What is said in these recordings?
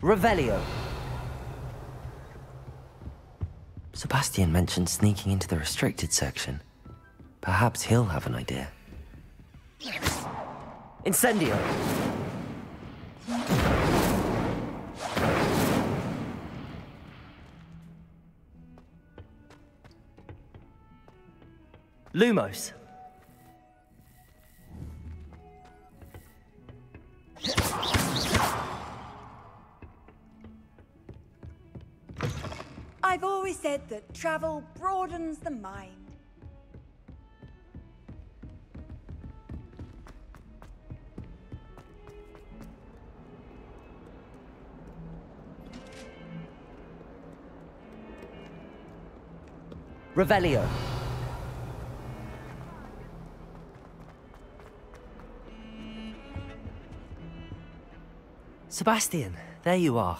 Revelio. Sebastian mentioned sneaking into the restricted section. Perhaps he'll have an idea. Incendio. Lumos. I've always said that travel broadens the mind. Revelio. Sebastian, there you are.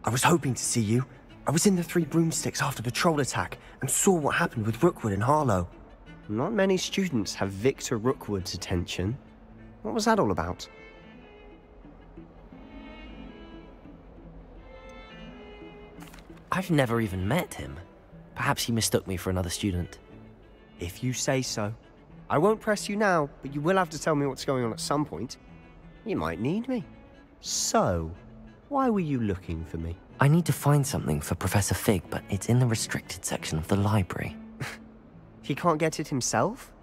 I was hoping to see you. I was in the Three Broomsticks after the troll attack and saw what happened with Rookwood and Harlow. Not many students have Victor Rookwood's attention. What was that all about? I've never even met him. Perhaps he mistook me for another student. If you say so. I won't press you now, but you will have to tell me what's going on at some point. You might need me. So, why were you looking for me? I need to find something for Professor Fig, but it's in the restricted section of the library. He can't get it himself?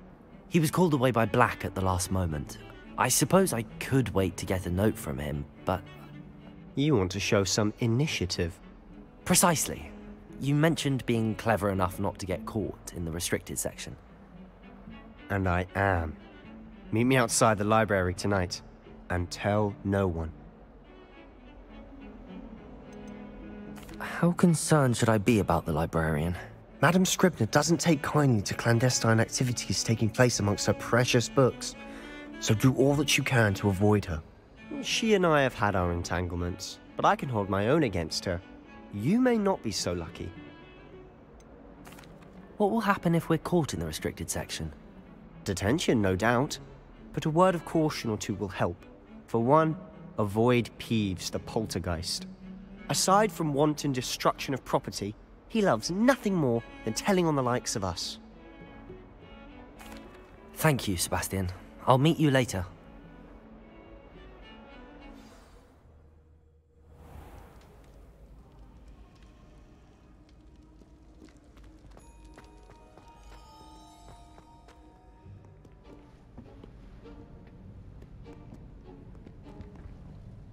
He was called away by Black at the last moment. I suppose I could wait to get a note from him, but... You want to show some initiative. Precisely. You mentioned being clever enough not to get caught in the restricted section. And I am. Meet me outside the library tonight, and tell no one. How concerned should I be about the librarian? Madam Scribner doesn't take kindly to clandestine activities taking place amongst her precious books, so do all that you can to avoid her. She and I have had our entanglements, but I can hold my own against her. You may not be so lucky. What will happen if we're caught in the restricted section? Detention, no doubt, but a word of caution or two will help. For one, avoid Peeves the poltergeist. Aside from wanton destruction of property, he loves nothing more than telling on the likes of us. Thank you, Sebastian. I'll meet you later.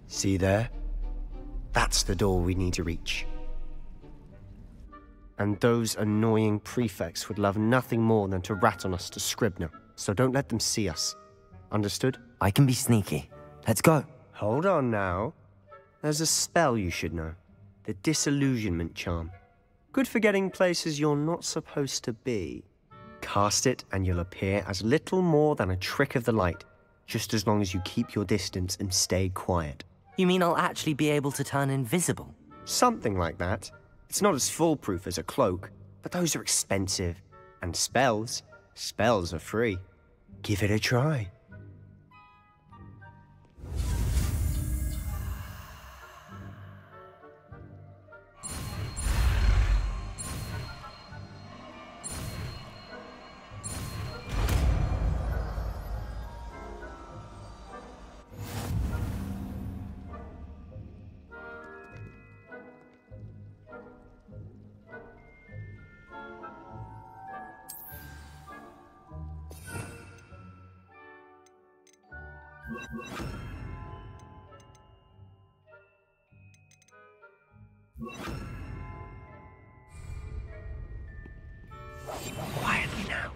See there? That's the door we need to reach. And those annoying prefects would love nothing more than to rat on us to Scribner, so don't let them see us. Understood? I can be sneaky. Let's go. Hold on now. There's a spell you should know. The Disillusionment Charm. Good for getting places you're not supposed to be. Cast it and you'll appear as little more than a trick of the light, just as long as you keep your distance and stay quiet. You mean I'll actually be able to turn invisible? Something like that. It's not as foolproof as a cloak, but those are expensive. And spells are free. Give it a try. Quietly now.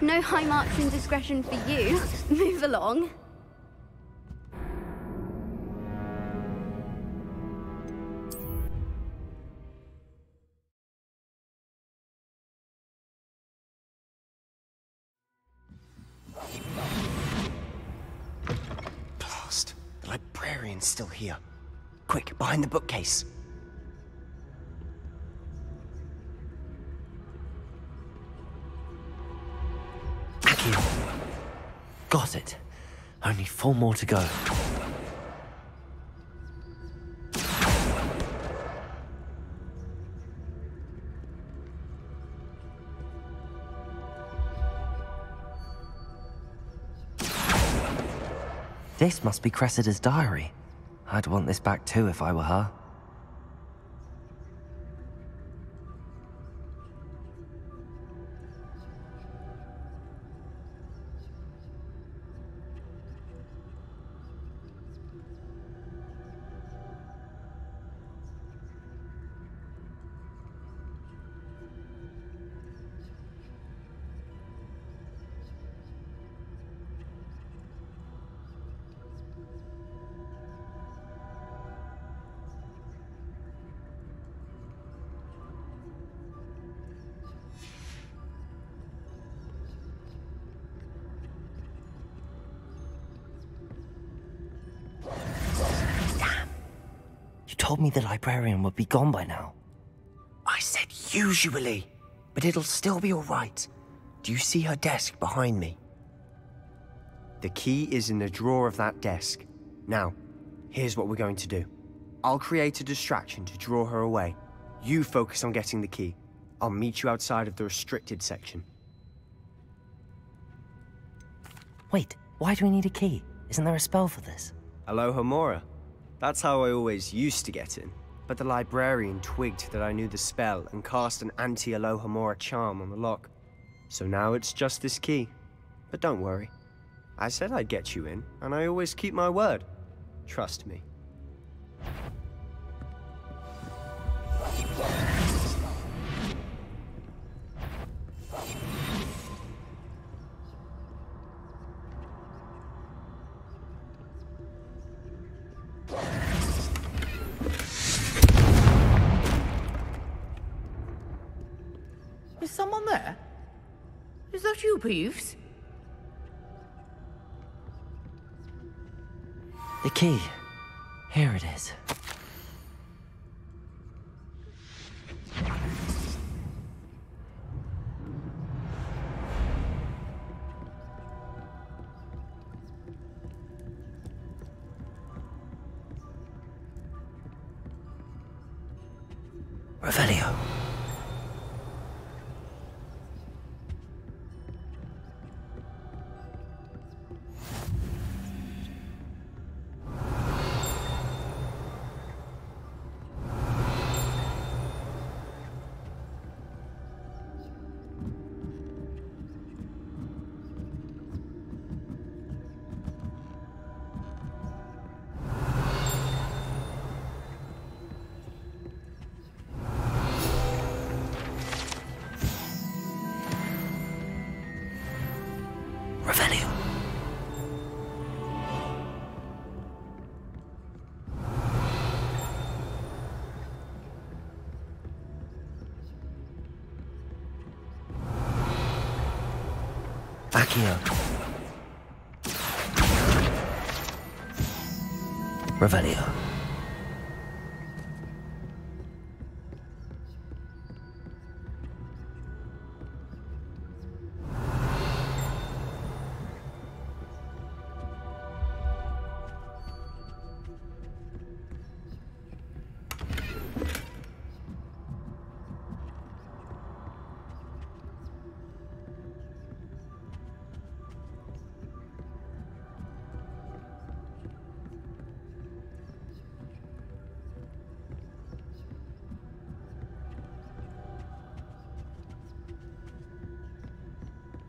No high marks in discretion for you. Move along. Blast. The librarian's still here. Quick, behind the bookcase. Accio. Got it. Only 4 more to go. This must be Cressida's diary. I'd want this back too if I were her. You told me the librarian would be gone by now. I said usually, but it'll still be all right. Do you see her desk behind me? The key is in the drawer of that desk. Now, here's what we're going to do. I'll create a distraction to draw her away. You focus on getting the key. I'll meet you outside of the restricted section. Wait, why do we need a key? Isn't there a spell for this? Alohomora. That's how I always used to get in. But the librarian twigged that I knew the spell and cast an anti-Alohomora charm on the lock. So now it's just this key. But don't worry. I said I'd get you in, and I always keep my word. Trust me. Is someone there? Is that you, Peeves? The key. Here it is. Revelio. Revelio. Accio. Revelio.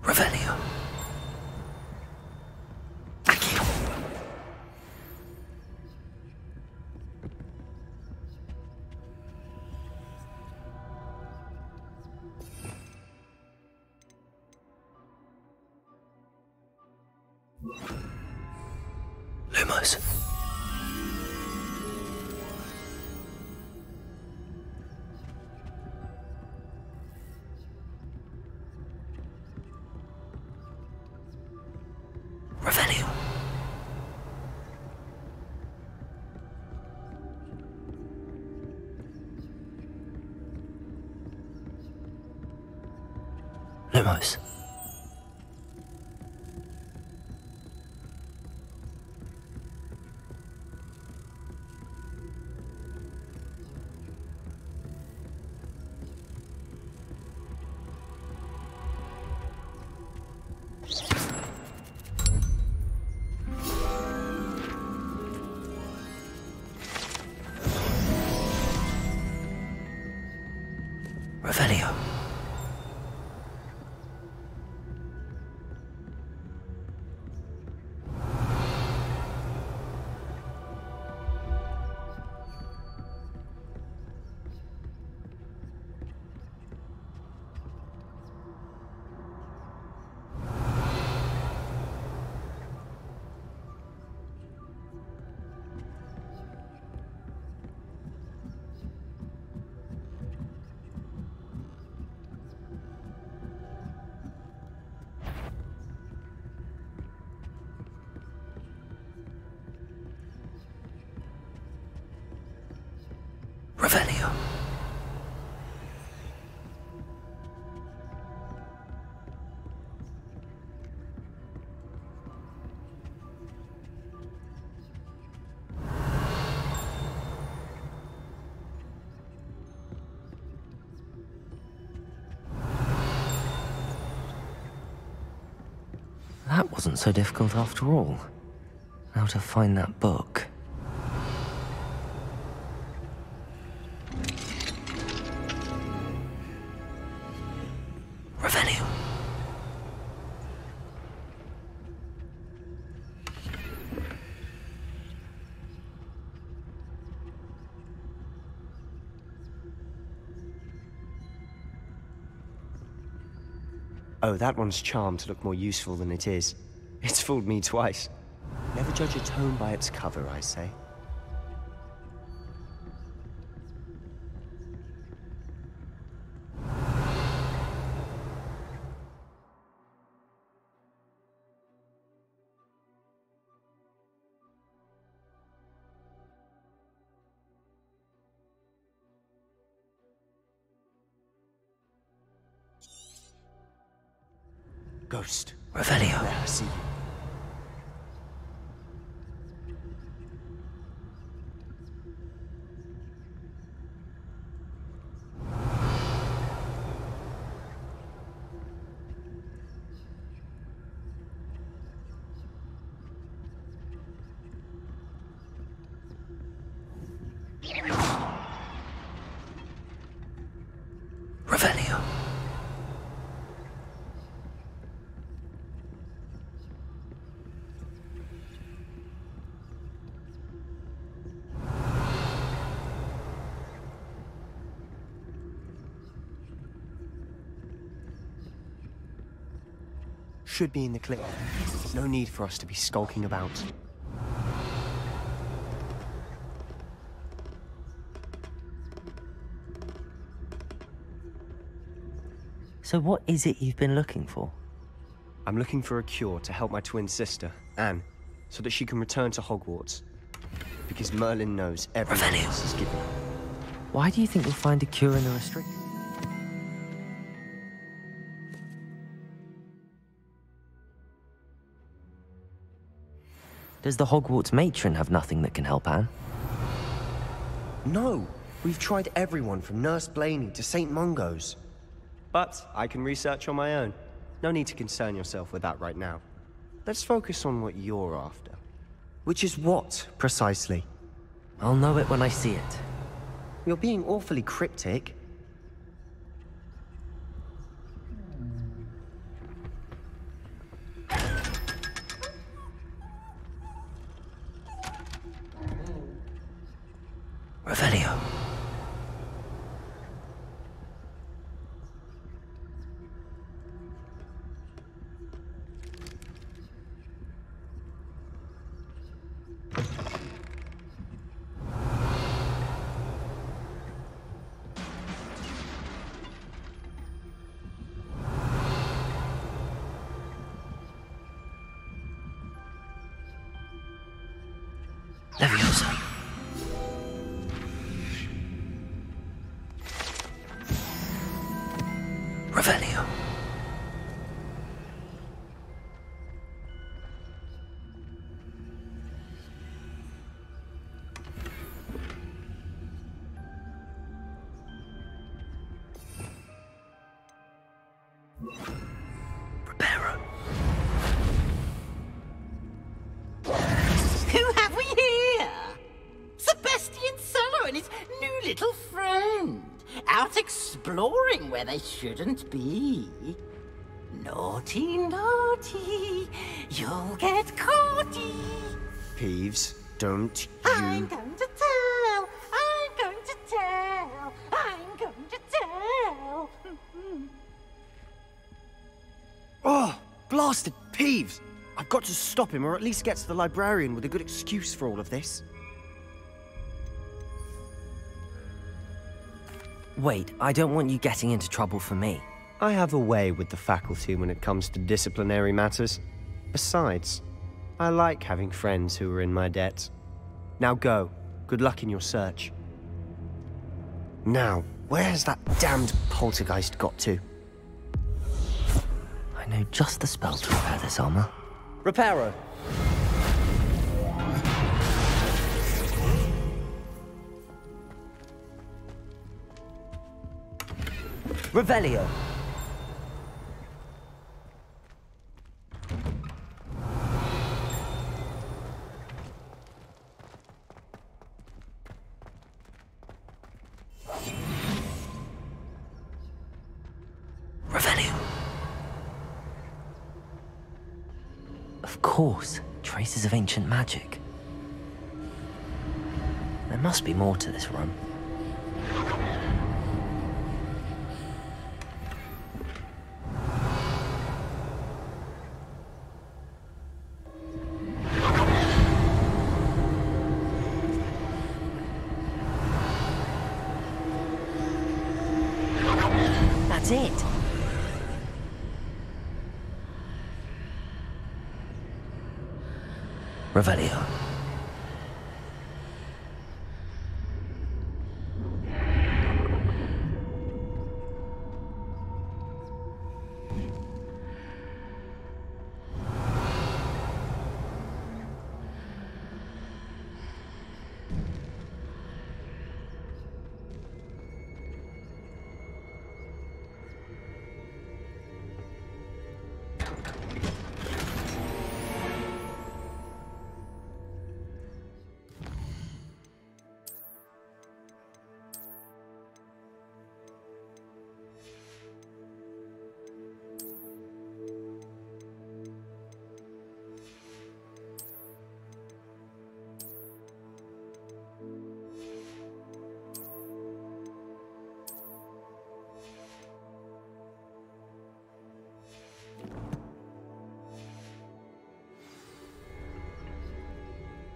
Revelio. Accio. Lumos. Revelio. Lumos. Revelio. Revelio. That wasn't so difficult after all. Now to find that book. Revelio. Oh, that one's charmed to look more useful than it is. It's fooled me twice. Never judge a tome by its cover, I say. Ghost. Revelio. There, I see you. Revelio. Should be in the clear. No need for us to be skulking about. So what is it you've been looking for? I'm looking for a cure to help my twin sister, Anne, so that she can return to Hogwarts. Because Merlin knows everyone Revelio. else is giving up. Why do you think you'll find a cure in the restricted? Does the Hogwarts matron have nothing that can help Anne? No! We've tried everyone from Nurse Blaney to St. Mungo's. But I can research on my own. No need to concern yourself with that right now. Let's focus on what you're after. Which is what, precisely? I'll know it when I see it. You're being awfully cryptic. Revelio. Leviosa. Revelio. Reparo. Who have we here? Sebastian Solo and his new little friend. Out exploring where they shouldn't be. Naughty, naughty, you'll get caughty. Peeves, don't I'm you... going to tell, I'm going to tell, I'm going to tell. Oh, blasted Peeves! I've got to stop him, or at least get to the librarian with a good excuse for all of this. Wait, I don't want you getting into trouble for me. I have a way with the faculty when it comes to disciplinary matters. Besides, I like having friends who are in my debt. Now go. Good luck in your search. Now, where's that damned poltergeist got to? I know just the spell to repair this armor. Reparo. Revelio. Revelio. Of course, traces of ancient magic. There must be more to this room. That's it. Revelio.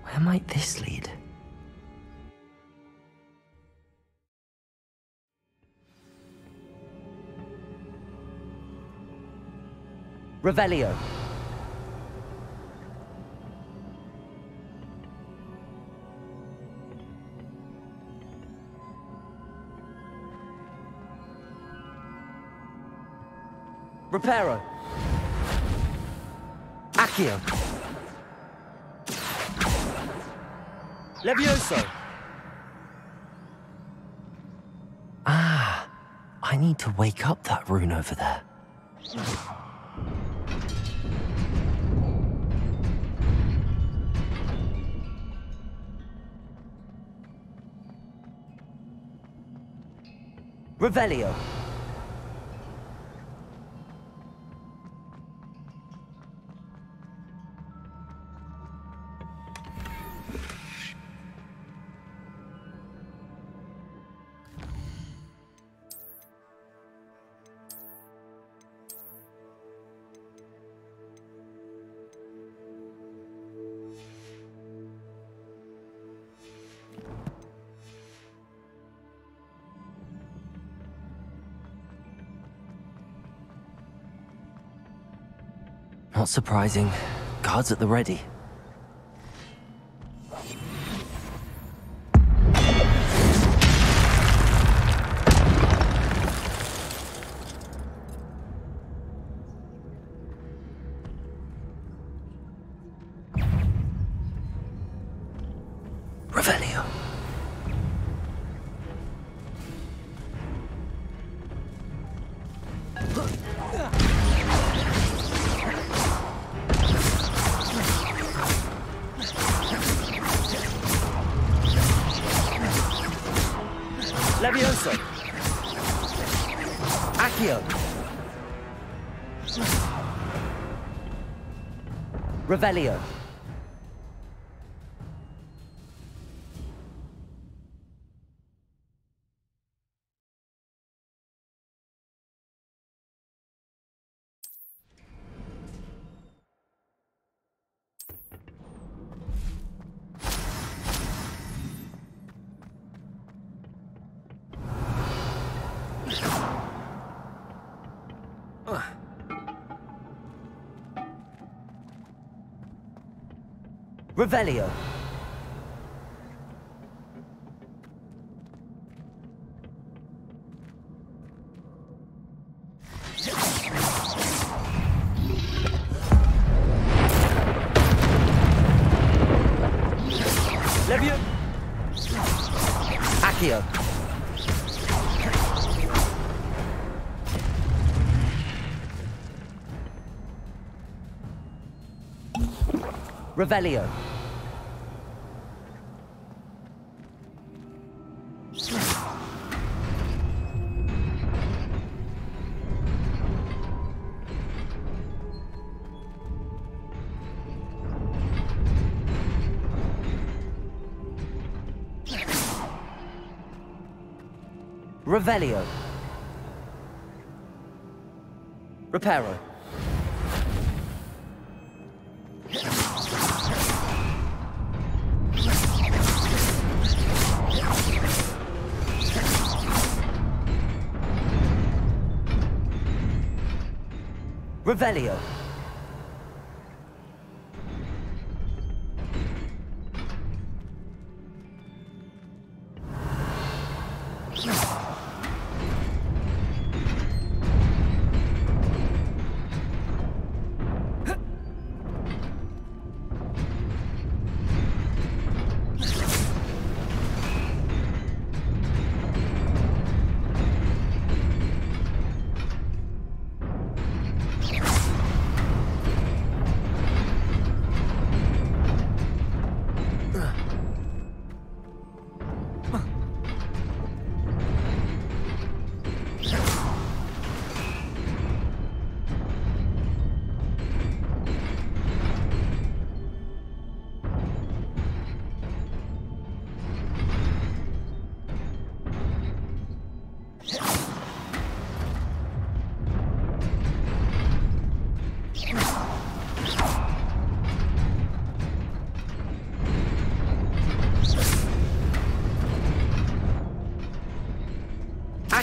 Where might this lead? Revelio. Reparo. Accio. Levioso. Ah, I need to wake up that rune over there. Revelio. Not surprising. Guards at the ready. Levioso! Accio! Revelio! Revelio! Levio! Accio! Revelio! Revelio. Reparo. Revelio.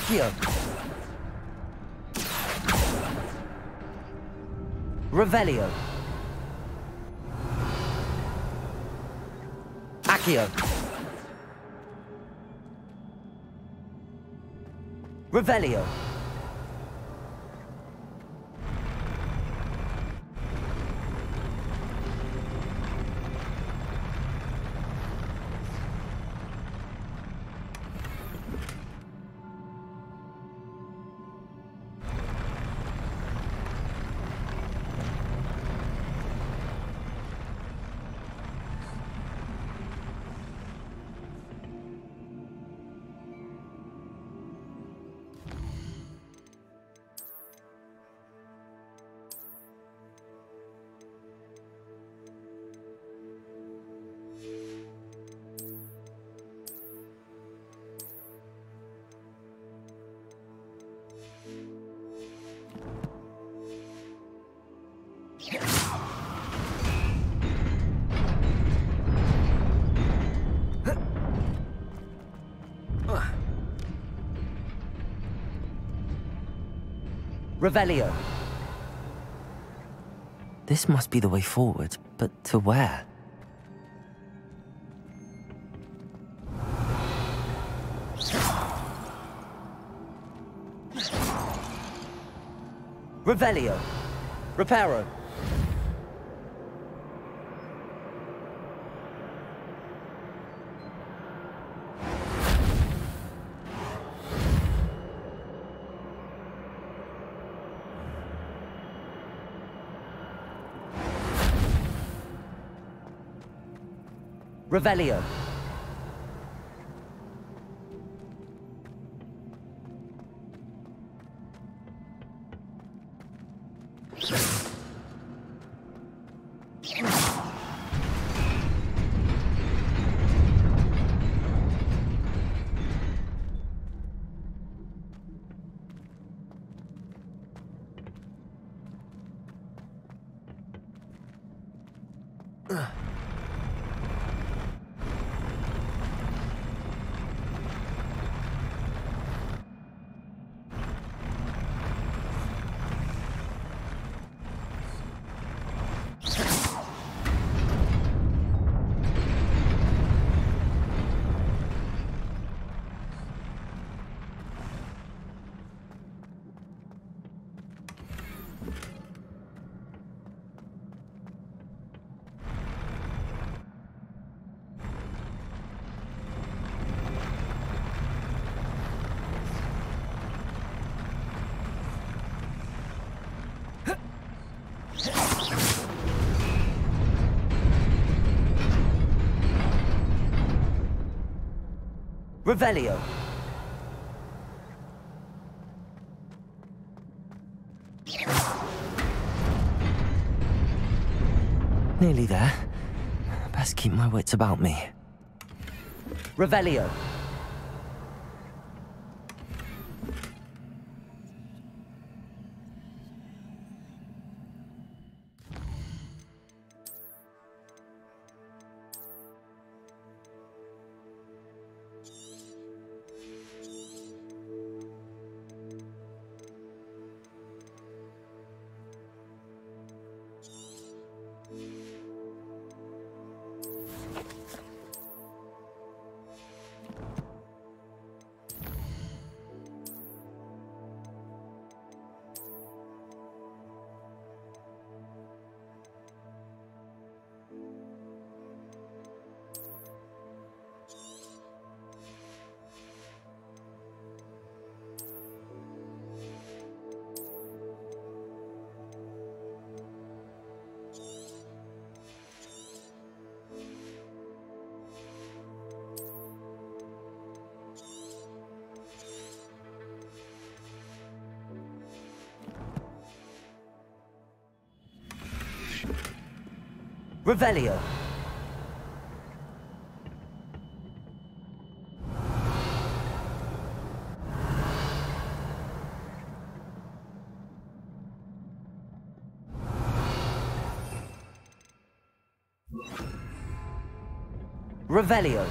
Accio. Revelio. Accio. Revelio. Revelio. This must be the way forward, but to where? Revelio. Reparo. Revelio. Revelio. Nearly there. Best keep my wits about me. Revelio. Revelio. Revelio.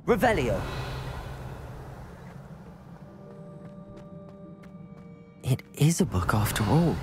Revelio. It is a book after all.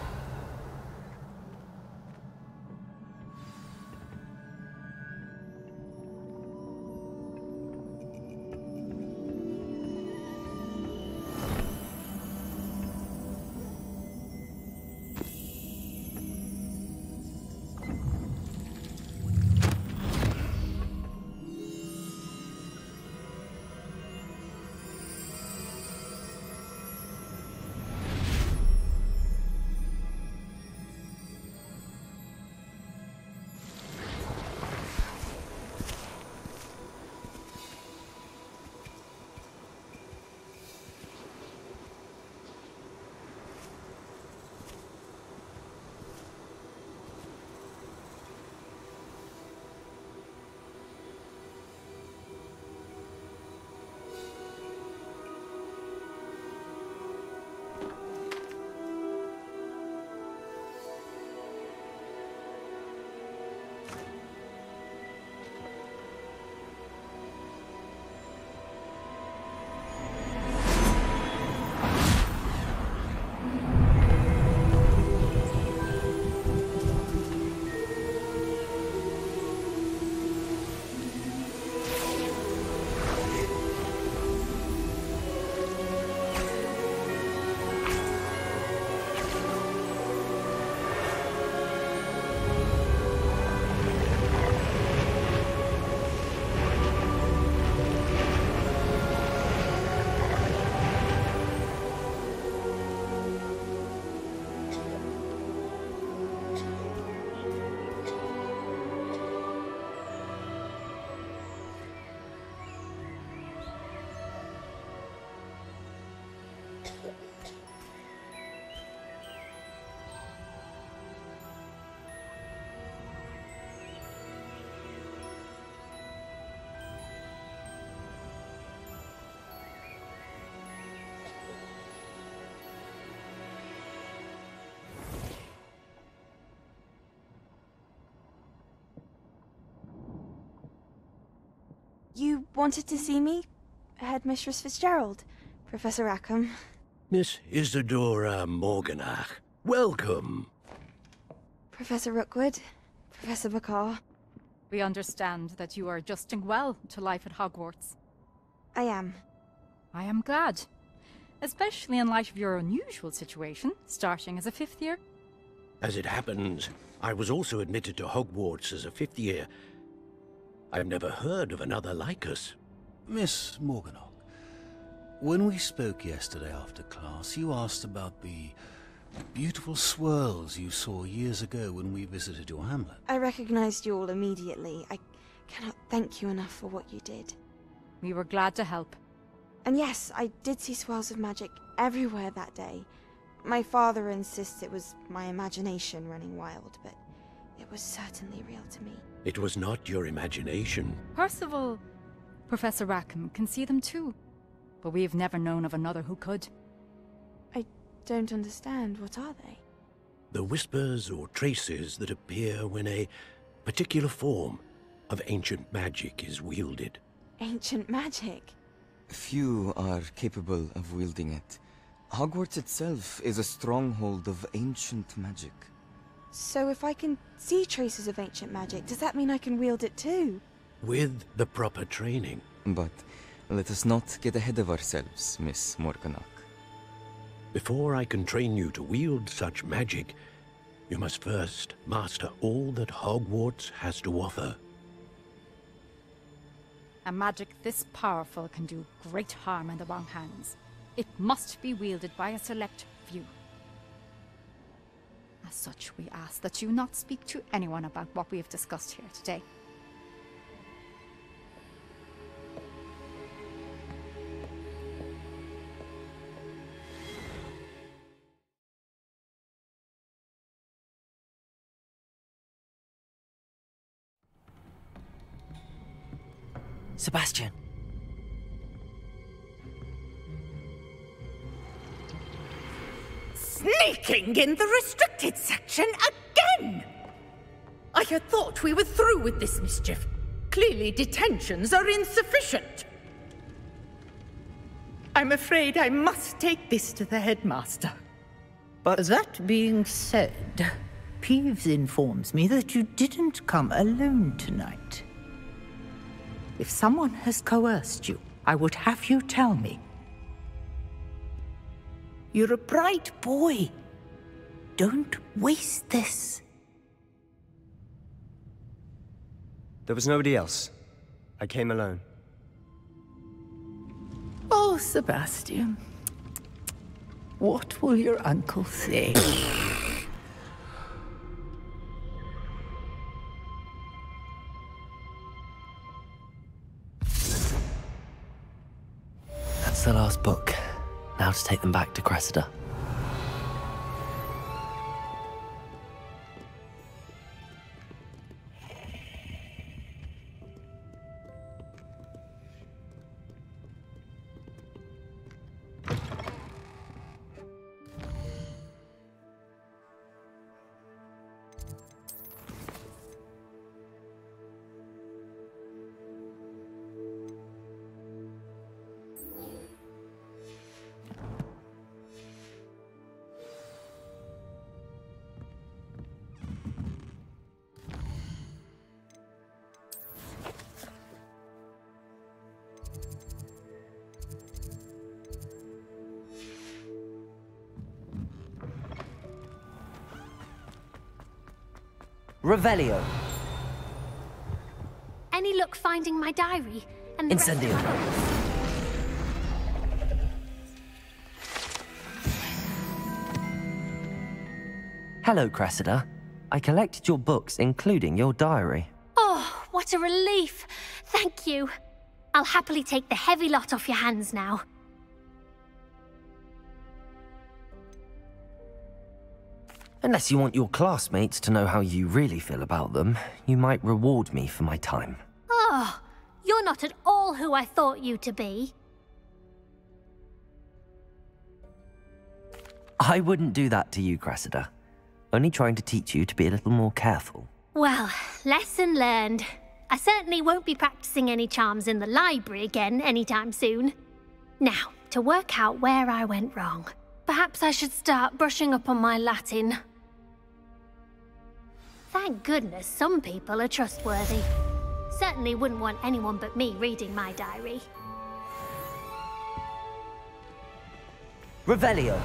wanted to see me? Headmistress Fitzgerald, Professor Rackham. Miss Isadora Morganach, welcome. Professor Rookwood, Professor Bakar. We understand that you are adjusting well to life at Hogwarts. I am. I am glad. Especially in light of your unusual situation, starting as a 5th year. As it happens, I was also admitted to Hogwarts as a 5th year. I've never heard of another like us. Miss Morganach, when we spoke yesterday after class, you asked about the beautiful swirls you saw years ago when we visited your hamlet. I recognized you all immediately. I cannot thank you enough for what you did. We were glad to help. And yes, I did see swirls of magic everywhere that day. My father insists it was my imagination running wild, but it was certainly real to me. It was not your imagination. Percival, Professor Rackham can see them too. But we've never known of another who could. I don't understand. What are they? The whispers or traces that appear when a particular form of ancient magic is wielded. Ancient magic? Few are capable of wielding it. Hogwarts itself is a stronghold of ancient magic. So if I can see traces of ancient magic, does that mean I can wield it too? With the proper training. But let us not get ahead of ourselves, Miss Morganach. Before I can train you to wield such magic, you must first master all that Hogwarts has to offer. A magic this powerful can do great harm in the wrong hands. It must be wielded by a select few. As such, we ask that you not speak to anyone about what we have discussed here today. Sebastian. Sneaking in the restricted section again! I had thought we were through with this mischief. Clearly detentions are insufficient. I'm afraid I must take this to the headmaster. But That being said, Peeves informs me that you didn't come alone tonight. If someone has coerced you, I would have you tell me. You're a bright boy. Don't waste this. there was nobody else. I came alone. Oh, Sebastian. What will your uncle say? That's the last book. Now to take them back to Cressida. Revelio. Any luck finding my diary? And the rest of Incendio. Hello, Cressida. I collected your books, including your diary. Oh, what a relief. Thank you. I'll happily take the heavy lot off your hands now. Unless you want your classmates to know how you really feel about them, you might reward me for my time. Oh, you're not at all who I thought you to be. I wouldn't do that to you, Cressida. Only trying to teach you to be a little more careful. Well, lesson learned. I certainly won't be practicing any charms in the library again anytime soon. Now, to work out where I went wrong. Perhaps I should start brushing up on my Latin. Thank goodness some people are trustworthy. Certainly wouldn't want anyone but me reading my diary. Revelio.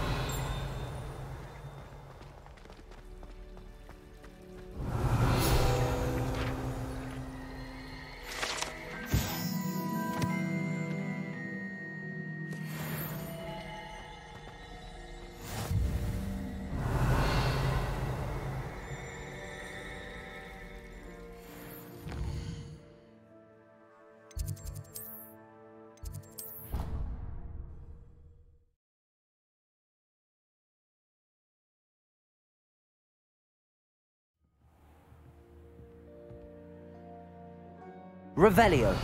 Revelio.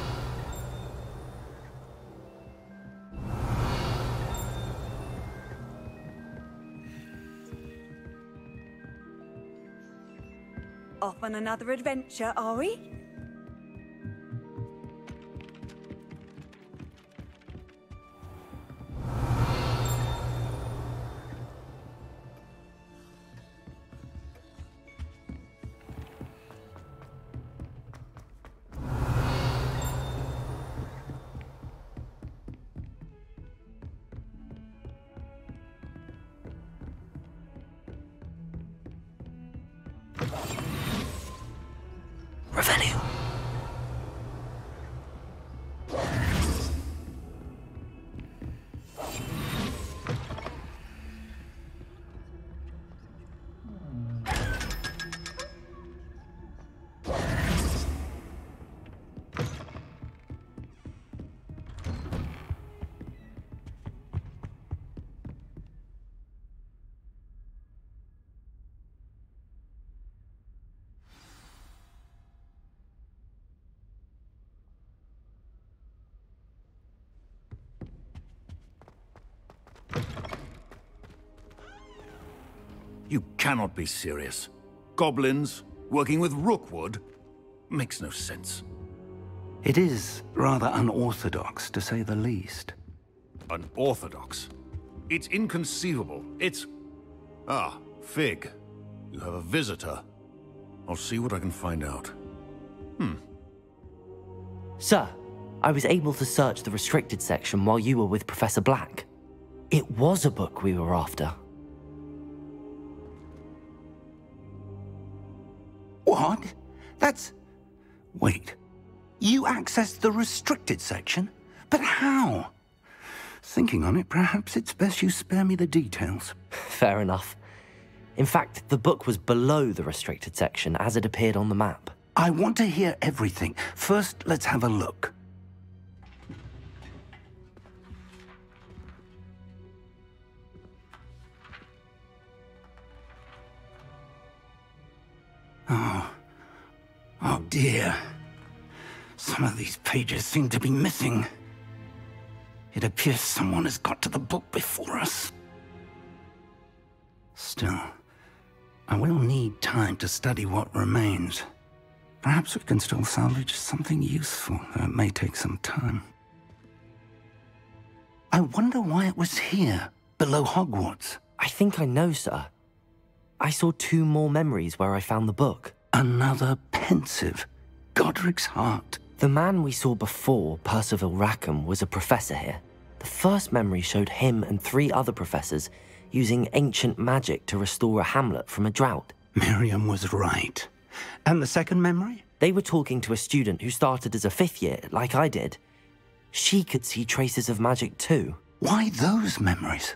Off on another adventure, are we? Revelio. You cannot be serious. Goblins, working with Rookwood? Makes no sense. It is rather unorthodox, to say the least. Unorthodox? It's inconceivable. It's... Ah, Fig. You have a visitor. I'll see what I can find out. Sir, I was able to search the restricted section while you were with Professor Black. It was a book we were after. What? That's... Wait. You accessed the restricted section? But how? Thinking on it, perhaps it's best you spare me the details. Fair enough. In fact, the book was below the restricted section as it appeared on the map. I want to hear everything. First, let's have a look. Oh dear. Some of these pages seem to be missing. It appears someone has got to the book before us. Still, I will need time to study what remains. Perhaps we can still salvage something useful, though it may take some time. I wonder why it was here, below Hogwarts. I think I know, sir. I saw 2 more memories where I found the book. Another pensive. Godric's heart. The man we saw before, Percival Rackham, was a professor here. The first memory showed him and 3 other professors using ancient magic to restore a hamlet from a drought. Miriam was right. And the second memory? They were talking to a student who started as a 5th year, like I did. She could see traces of magic too. Why those memories?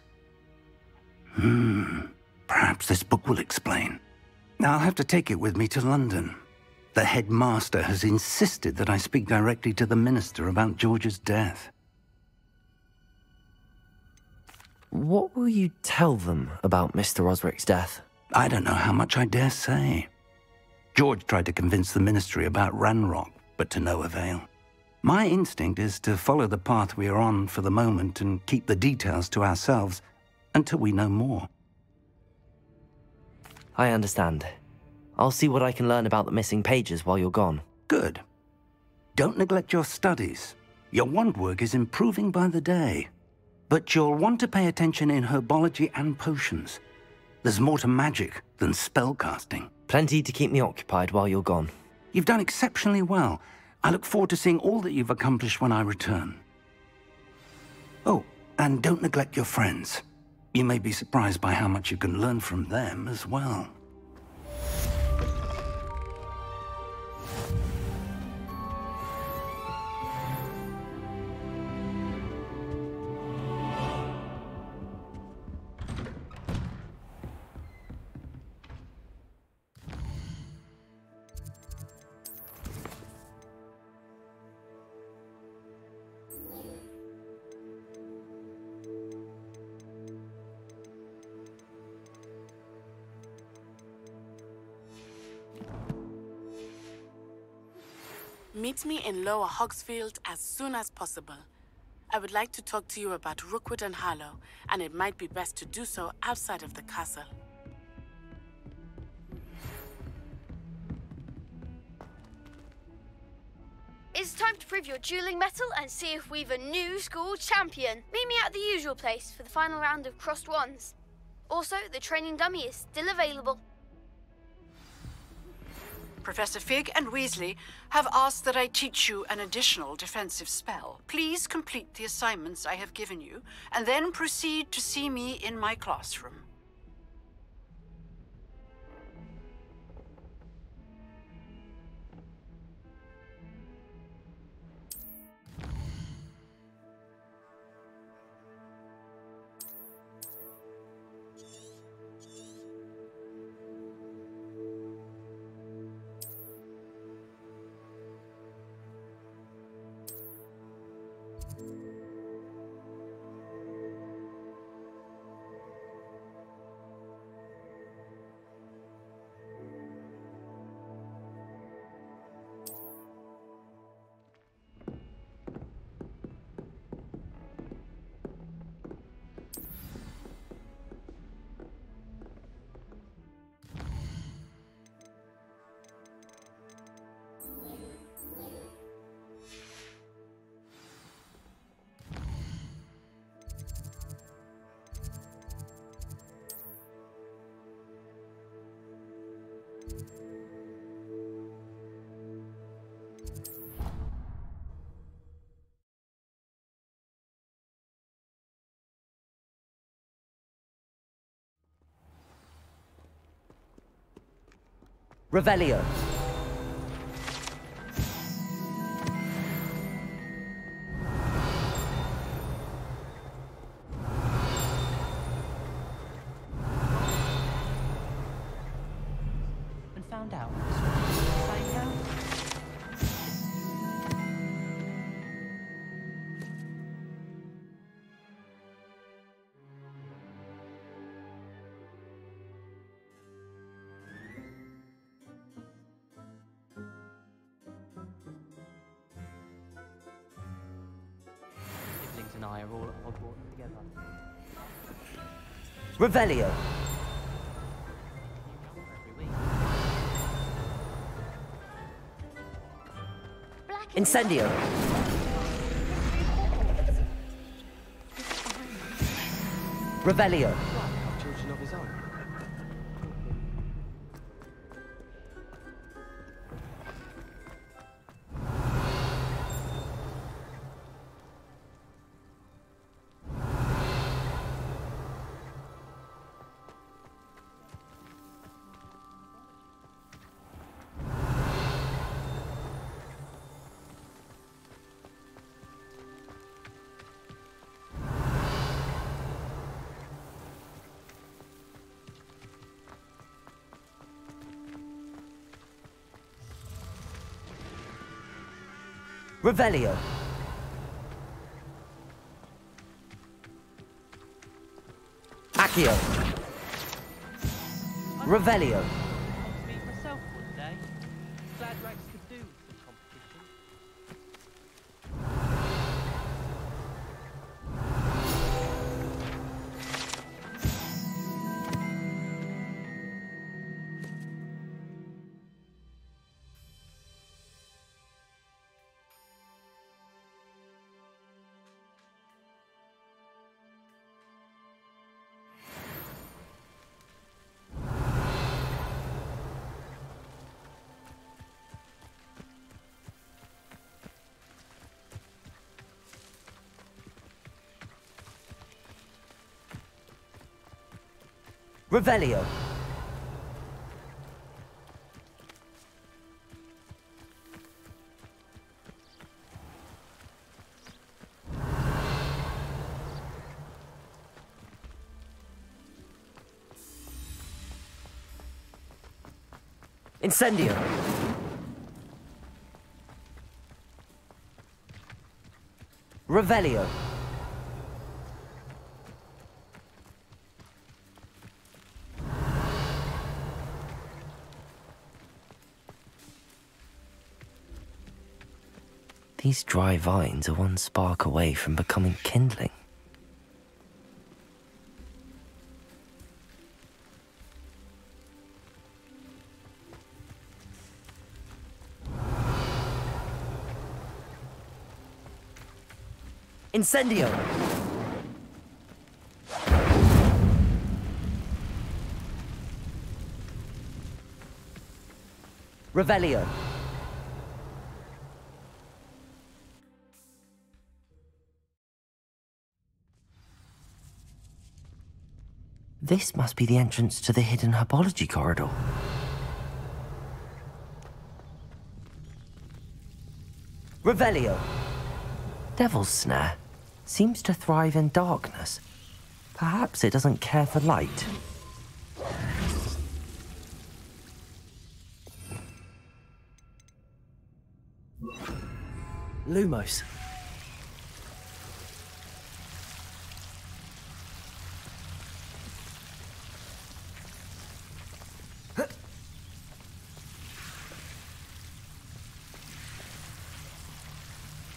Perhaps this book will explain. I'll have to take it with me to London. The headmaster has insisted that I speak directly to the minister about George's death. What will you tell them about Mr. Osric's death? I don't know how much I dare say. George tried to convince the ministry about Ranrock, but to no avail. My instinct is to follow the path we are on for the moment and keep the details to ourselves until we know more. I understand. I'll see what I can learn about the missing pages while you're gone. Good. don't neglect your studies. Your wand work is improving by the day. But you'll want to pay attention in herbology and potions. There's more to magic than spellcasting. Plenty to keep me occupied while you're gone. You've done exceptionally well. I look forward to seeing all that you've accomplished when I return. Oh, and don't neglect your friends. You may be surprised by how much you can learn from them as well. Meet me in Lower Hogsfield as soon as possible. I would like to talk to you about Rookwood and Harlow, and it might be best to do so outside of the castle. It's time to prove your dueling mettle and see if we've a new school champion. Meet me at the usual place for the final round of crossed wands. Also, the training dummy is still available. Professor Fig and Weasley have asked that I teach you an additional defensive spell. Please complete the assignments I have given you, and then proceed to see me in my classroom. Revelio. And found out. Find out. Siblings and I are all at Hogwarts together. Revelio. Incendio. Revelio. Children of his own. Revelio. Accio. Revelio. Meet myself one day. Glad Rags could do some competition. Revelio. Incendio. Revelio. These dry vines are one spark away from becoming kindling. Incendio! Revelio. This must be the entrance to the hidden herbology corridor. Revelio. Devil's Snare seems to thrive in darkness. Perhaps it doesn't care for light. Lumos.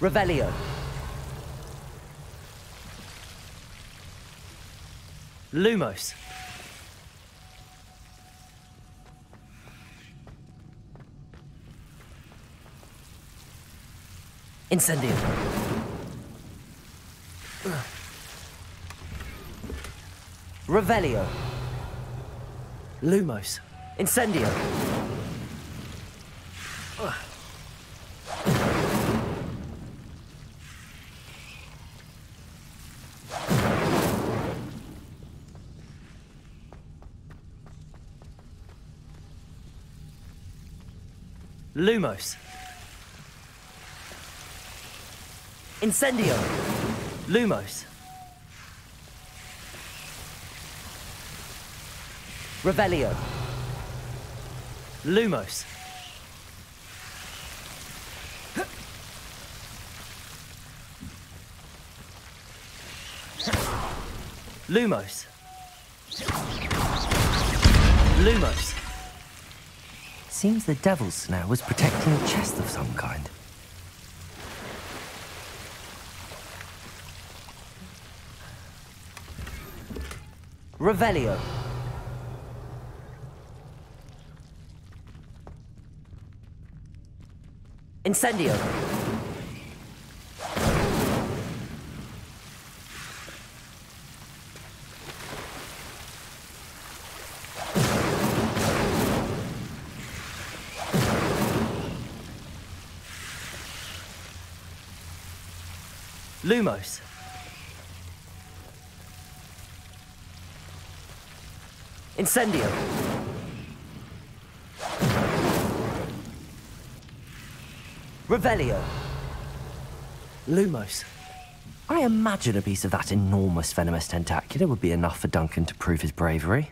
Revelio. Lumos. Incendio. Revelio. Lumos. Incendio. Lumos. Incendio. Lumos. Revelio. Lumos. Lumos. Lumos. Seems the Devil's Snare was protecting a chest of some kind. Revelio. Incendio. Lumos. Incendio. Revelio. Lumos. I imagine a piece of that enormous venomous tentacula would be enough for Duncan to prove his bravery.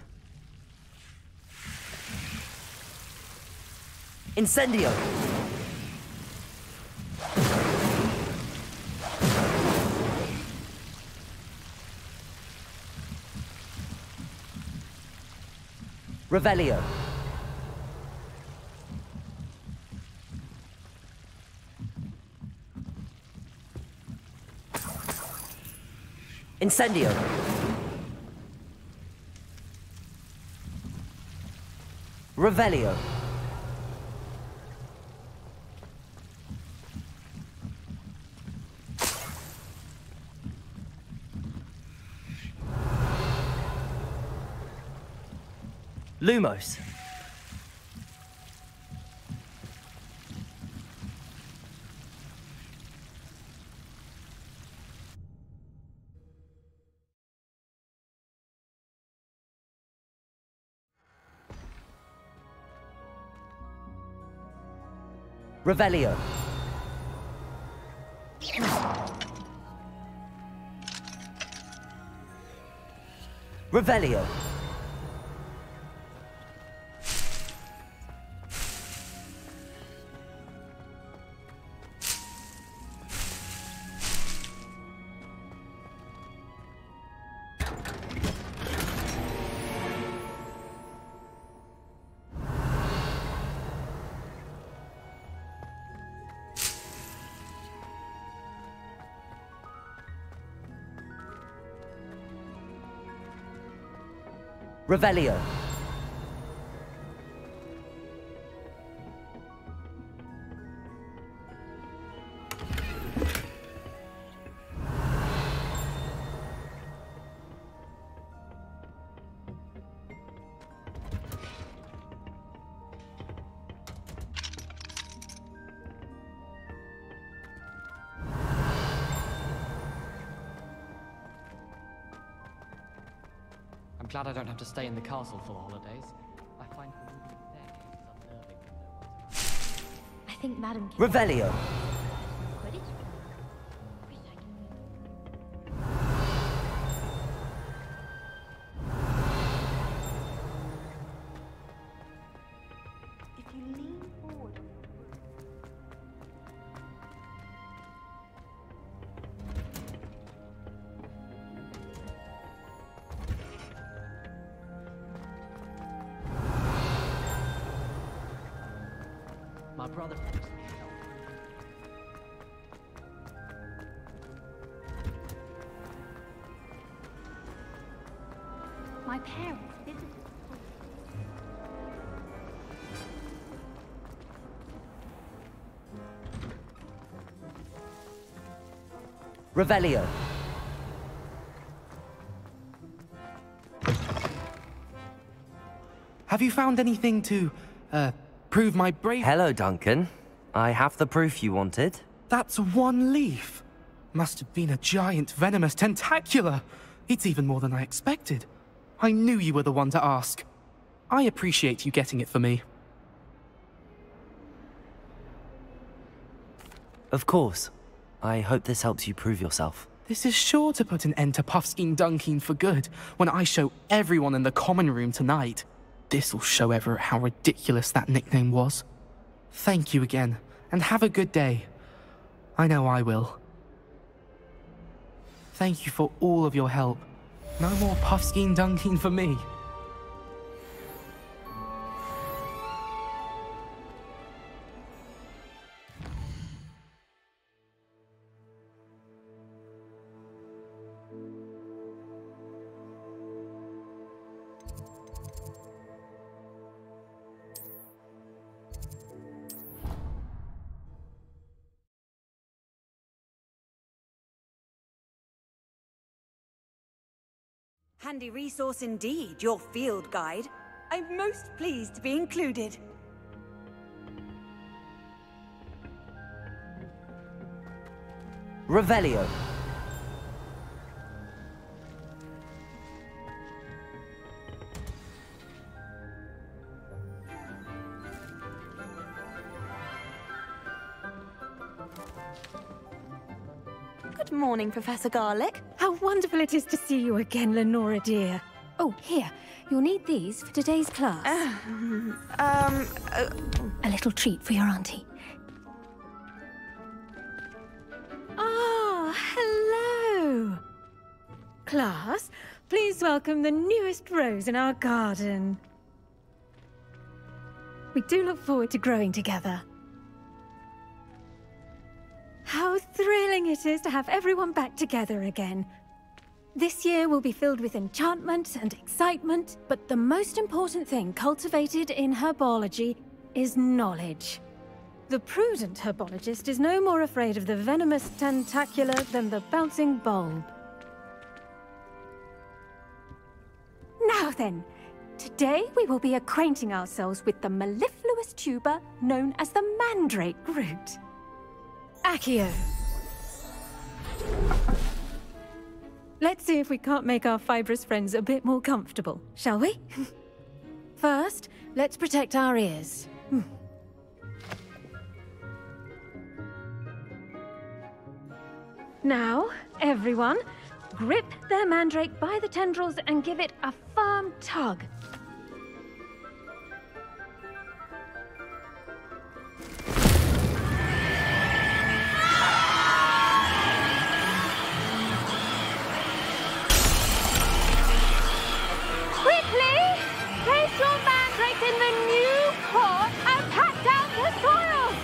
Incendio. Revelio. Incendio. Revelio. Lumos. Revelio. Revelio. Revelio. I'm glad I don't have to stay in the castle for the holidays. I find the moving staircase unnerving. I think Madam can... Revelio. If you lean forward. My brother... My parents visited. Revelio. Have you found anything to, prove my bravery? Hello, Duncan. I have the proof you wanted. That's one leaf. Must have been a giant venomous tentacula. It's even more than I expected. I knew you were the one to ask. I appreciate you getting it for me. Of course. I hope this helps you prove yourself. This is sure to put an end to Puffskein Dunkin for good when I show everyone in the common room tonight. This'll show Everett how ridiculous that nickname was. Thank you again, and have a good day. I know I will. Thank you for all of your help. No more Puffskein Dunkin for me. Handy resource indeed, your field guide. I'm most pleased to be included. Revelio. Good morning, Professor Garlick. How wonderful it is to see you again, Lenora dear. Oh, here. You'll need these for today's class. A little treat for your auntie. Ah, hello. Class, please welcome the newest rose in our garden. We do look forward to growing together. How thrilling it is to have everyone back together again. This year will be filled with enchantment and excitement, but the most important thing cultivated in herbology is knowledge. The prudent herbologist is no more afraid of the venomous tentacula than the bouncing bulb. Now then, today we will be acquainting ourselves with the mellifluous tuber known as the mandrake root. Accio. Let's see if we can't make our fibrous friends a bit more comfortable, shall we? First, let's protect our ears. Now, everyone, grip their mandrake by the tendrils and give it a firm tug. Quickly, place your mandrake in the new pot and pat down the soil.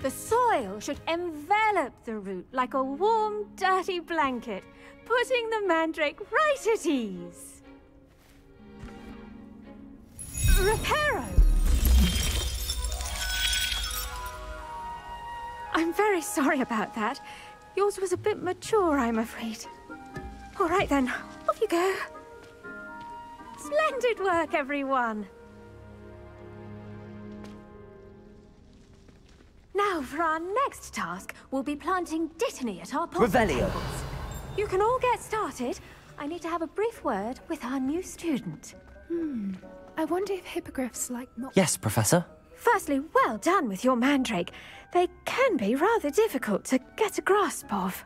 The soil should envelop the root like a warm, dirty blanket, putting the mandrake right at ease. Reparo! I'm very sorry about that. Yours was a bit mature, I'm afraid. All right then, off you go. Splendid work, everyone. Now, for our next task, we'll be planting Dittany at our potting Revelio. tables. You can all get started. I need to have a brief word with our new student. I wonder if hippogriffs like not... Yes, Professor. Firstly, well done with your mandrake. They can be rather difficult to get a grasp of.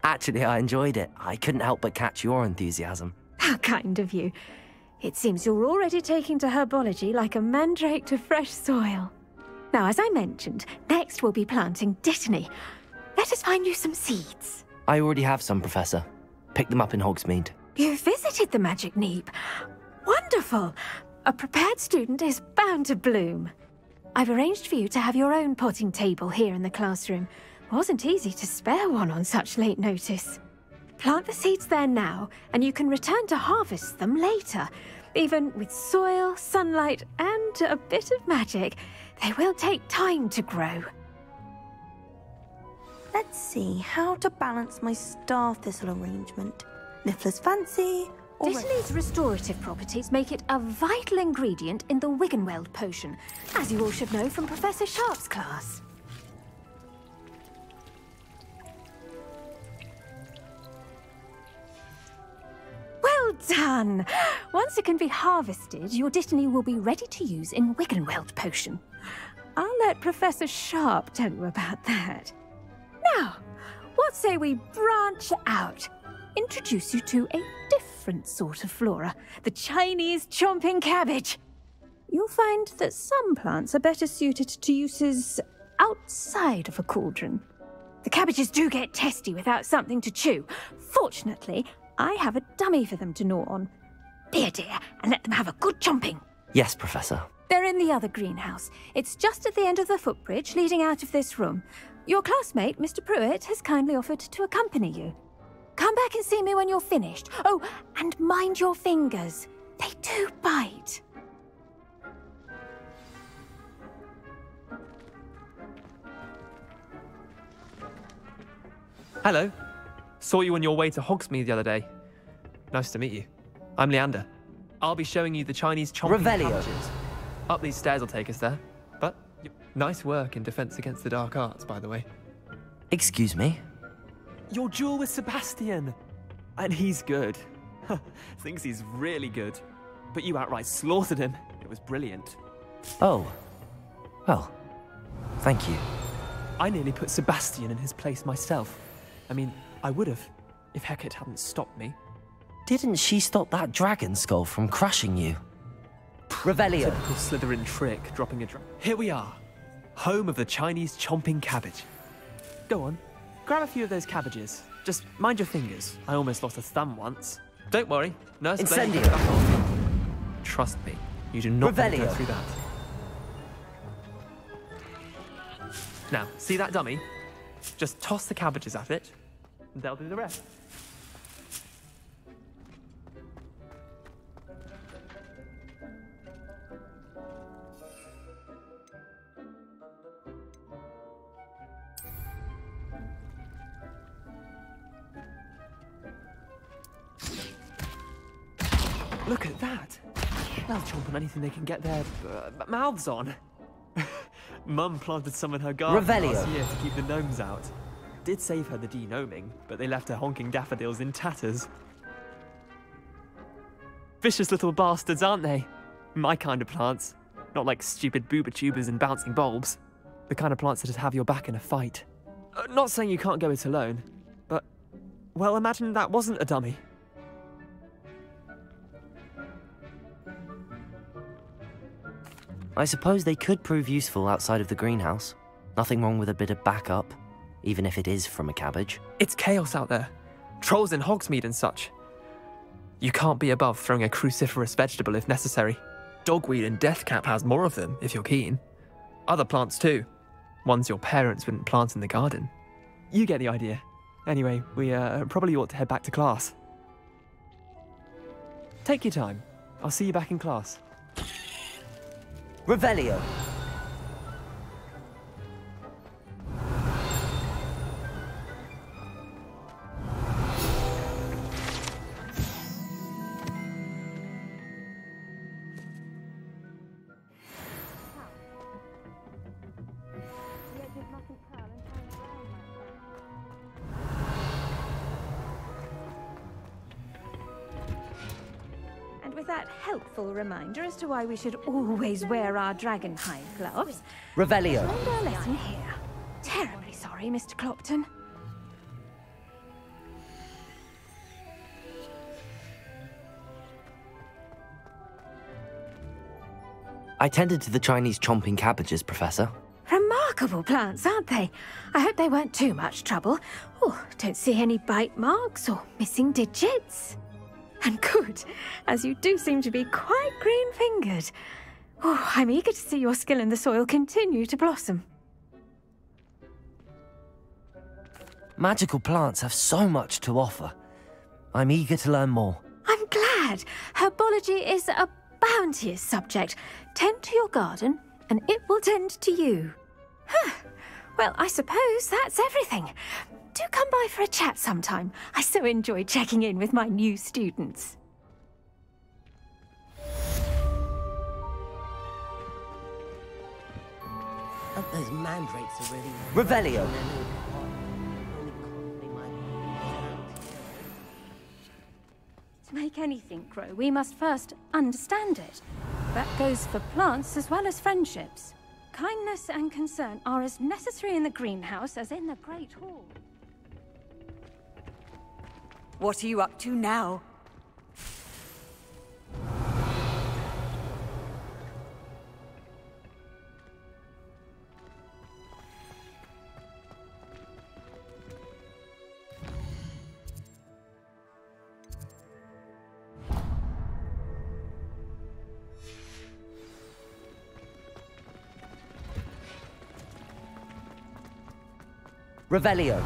Actually, I enjoyed it. I couldn't help but catch your enthusiasm. How kind of you. It seems you're already taking to herbology like a mandrake to fresh soil. Now, as I mentioned, next we'll be planting Dittany. Let us find you some seeds. I already have some, Professor. Picked them up in Hogsmeade. You visited the Magic Neep. Wonderful! A prepared student is bound to bloom. I've arranged for you to have your own potting table here in the classroom. Wasn't easy to spare one on such late notice. Plant the seeds there now, and you can return to harvest them later. Even with soil, sunlight, and a bit of magic, they will take time to grow. Let's see how to balance my star thistle arrangement. Niffler's fancy, or... Dittany's restorative properties make it a vital ingredient in the Wiggenweld potion, as you all should know from Professor Sharp's class. Well done! Once it can be harvested, your Dittany will be ready to use in Wiggenweld potion. I'll let Professor Sharp tell you about that. Now, what say we branch out? Introduce you to a different sort of flora, the Chinese chomping cabbage. You'll find that some plants are better suited to uses outside of a cauldron. The cabbages do get testy without something to chew. Fortunately, I have a dummy for them to gnaw on. Be a dear and let them have a good chomping. Yes, Professor. They're in the other greenhouse. It's just at the end of the footbridge leading out of this room. Your classmate, Mr. Pruitt, has kindly offered to accompany you. Come back and see me when you're finished. Oh, and mind your fingers. They do bite. Hello. Saw you on your way to Hogsmeade the other day. Nice to meet you. I'm Leander. I'll be showing you the Chinese chomping cabbages. Up these stairs will take us there. But nice work in defense against the dark arts, by the way. Excuse me? Your duel with Sebastian. And he's good. Thinks he's really good. But you outright slaughtered him. It was brilliant. Oh. Well, thank you. I nearly put Sebastian in his place myself. I mean, I would have, if Hecate hadn't stopped me. Didn't she stop that dragon skull from crushing you? Revelio. Typical Slytherin trick, dropping a Here we are. Home of the Chinese chomping cabbage. Go on, grab a few of those cabbages. Just mind your fingers. I almost lost a thumb once. Don't worry, Nurse Blade will back off. Trust me, you do not want to go through that. Now, see that dummy? Just toss the cabbages at it, and they'll do the rest. Look at that! They'll chomp on anything they can get their mouths on. Mum planted some in her garden last year to keep the gnomes out. did save her the denoming, but they left her honking daffodils in tatters. Vicious little bastards, aren't they? My kind of plants. Not like stupid booba tubers and bouncing bulbs. The kind of plants that'd have your back in a fight. Not saying you can't go it alone, but, well, imagine that wasn't a dummy. I suppose they could prove useful outside of the greenhouse. Nothing wrong with a bit of backup, even if it is from a cabbage. It's chaos out there. Trolls in Hogsmeade and such. You can't be above throwing a cruciferous vegetable if necessary. Dogweed and deathcap has more of them, if you're keen. Other plants too. Ones your parents wouldn't plant in the garden. You get the idea. Anyway, we probably ought to head back to class. Take your time. I'll see you back in class. Revelio. And with that helpful reminder as to why we should always wear our dragonhide gloves, Revelio. let's end our lesson here. Terribly sorry, Mr. Clopton. I tended to the Chinese chomping cabbages, Professor. Remarkable plants, aren't they? I hope they weren't too much trouble. Oh, don't see any bite marks or missing digits. And good, as you do seem to be quite green-fingered. Oh, I'm eager to see your skill in the soil continue to blossom. Magical plants have so much to offer. I'm eager to learn more. I'm glad. Herbology is a bounteous subject. Tend to your garden, and it will tend to you. Huh. Well, I suppose that's everything. Do come by for a chat sometime. I so enjoy checking in with my new students. Those mandrakes are really... Revelio. To make anything grow, we must first understand it. That goes for plants as well as friendships. Kindness and concern are as necessary in the greenhouse as in the Great Hall. What are you up to now? Revelio.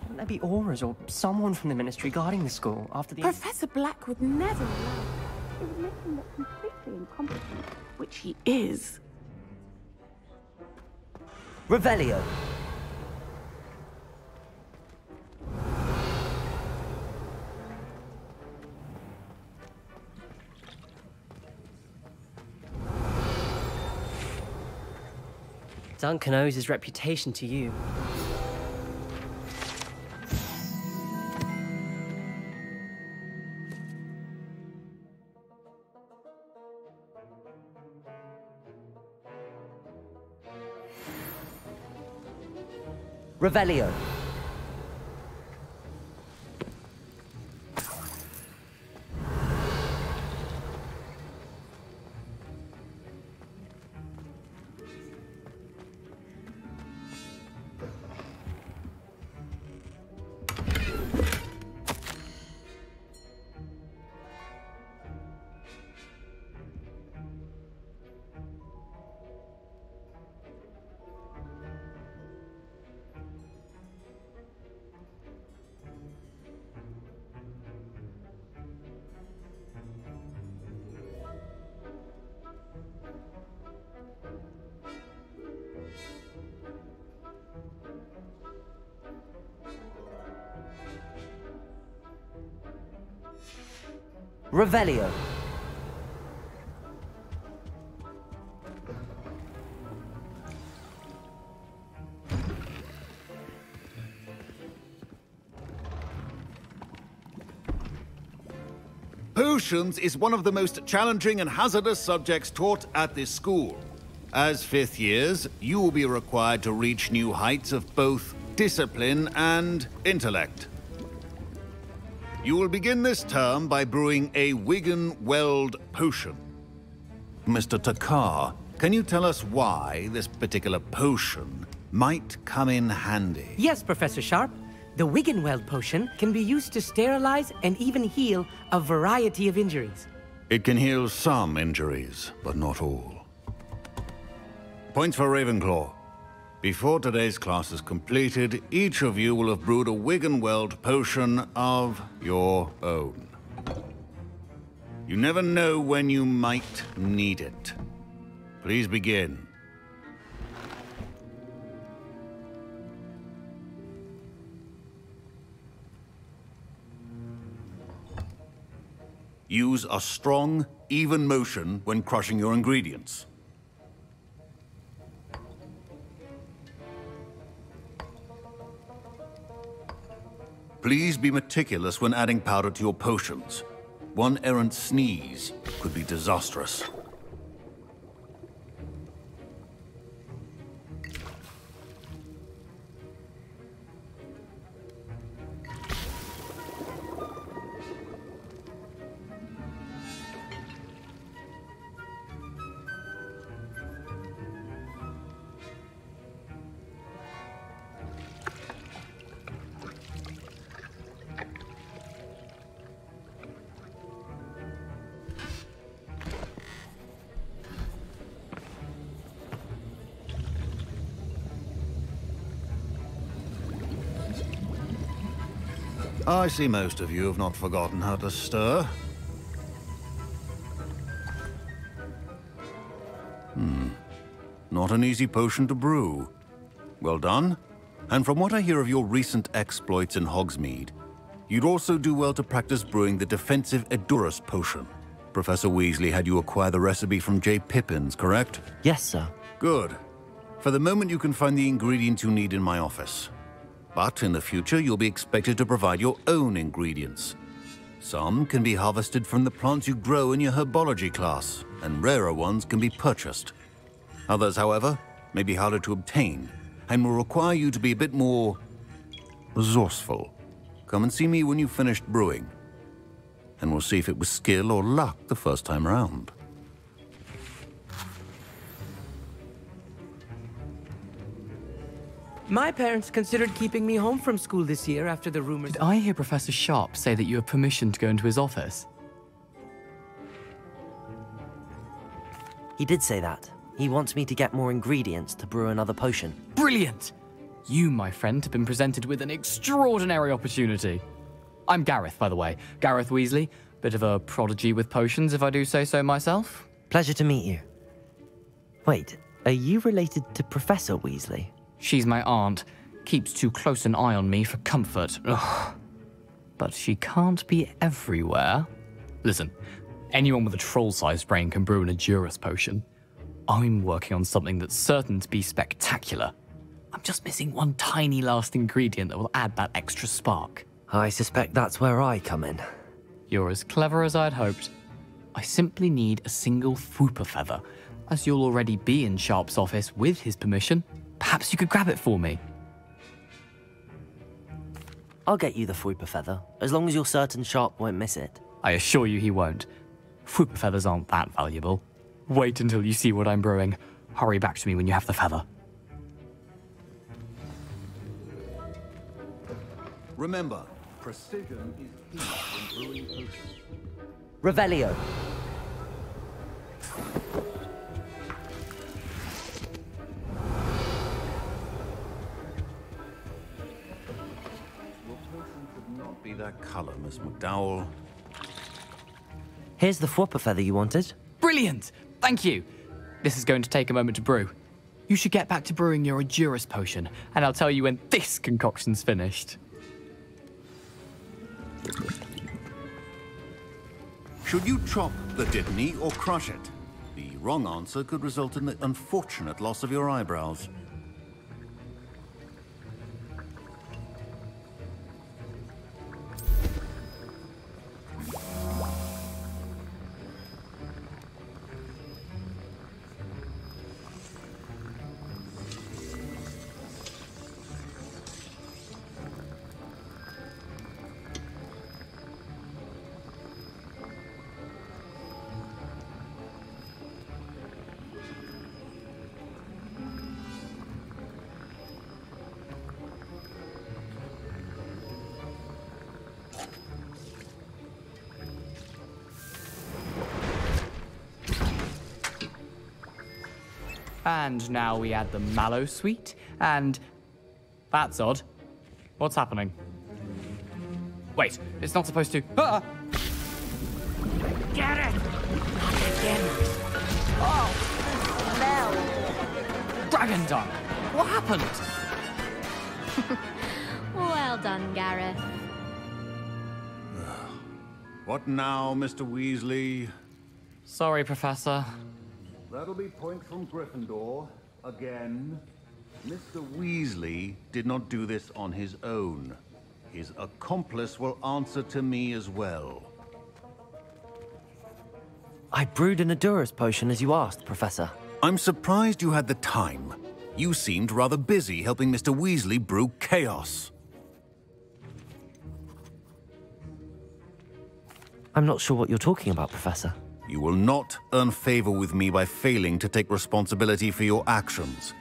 Wouldn't there be auras or someone from the ministry guarding the school after the... Professor Black would never allow. It would make him look completely incompetent, which he is. Revelio. Duncan owes his reputation to you. Revelio. Revelio. Potions is one of the most challenging and hazardous subjects taught at this school. As fifth years, you will be required to reach new heights of both discipline and intellect. You will begin this term by brewing a Wiggenweld potion. Mr. Takar, can you tell us why this particular potion might come in handy? Yes, Professor Sharp. The Wiggenweld potion can be used to sterilize and even heal a variety of injuries. It can heal some injuries, but not all. Points for Ravenclaw. Before today's class is completed, each of you will have brewed a Wiggenweld potion of your own. You never know when you might need it. Please begin. Use a strong, even motion when crushing your ingredients. Please be meticulous when adding powder to your potions. One errant sneeze could be disastrous. I see most of you have not forgotten how to stir. Not an easy potion to brew. Well done. And from what I hear of your recent exploits in Hogsmeade, you'd also do well to practice brewing the defensive Edurus potion. Professor Weasley had you acquire the recipe from J. Pippins, correct? Yes, sir. Good. For the moment, you can find the ingredients you need in my office. But in the future, you'll be expected to provide your own ingredients. Some can be harvested from the plants you grow in your herbology class, and rarer ones can be purchased. Others, however, may be harder to obtain, and will require you to be a bit more resourceful. Come and see me when you've finished brewing, and we'll see if it was skill or luck the first time round. My parents considered keeping me home from school this year after the rumors. Did I hear Professor Sharp say that you have permission to go into his office? He did say that. He wants me to get more ingredients to brew another potion. Brilliant! You, my friend, have been presented with an extraordinary opportunity. I'm Gareth, by the way. Gareth Weasley. Bit of a prodigy with potions, if I do say so myself. Pleasure to meet you. Wait, are you related to Professor Weasley? She's my aunt. Keeps too close an eye on me for comfort. Ugh. But she can't be everywhere. Listen, anyone with a troll-sized brain can brew an Edurus potion. I'm working on something that's certain to be spectacular. I'm just missing one tiny last ingredient that will add that extra spark. I suspect that's where I come in. You're as clever as I'd hoped. I simply need a single Fwooper feather. As you'll already be in Sharp's office with his permission, perhaps you could grab it for me. I'll get you the Fwooper feather, as long as you're certain Sharp won't miss it. I assure you he won't. Fwooper feathers aren't that valuable. Wait until you see what I'm brewing. Hurry back to me when you have the feather. Remember, precision is key when brewing potions. Revelio. Your potion should not be that color, Miss McDowell. Here's the Fwooper feather you wanted. Brilliant! Thank you. This is going to take a moment to brew. You should get back to brewing your Edurus potion, and I'll tell you when this concoction's finished. Should you chop the Dittany or crush it? The wrong answer could result in the unfortunate loss of your eyebrows. And now we add the mallow sweet, and... That's odd. What's happening? Wait, it's not supposed to... Ah! Get it! Not again. Oh, the smell! Dragon dung! What happened? Well done, Gareth. What now, Mr. Weasley? Sorry, Professor. That'll be point from Gryffindor. Again. Mr. Weasley did not do this on his own. His accomplice will answer to me as well. I brewed an Adurus potion as you asked, Professor. I'm surprised you had the time. You seemed rather busy helping Mr. Weasley brew chaos. I'm not sure what you're talking about, Professor. You will not earn favor with me by failing to take responsibility for your actions.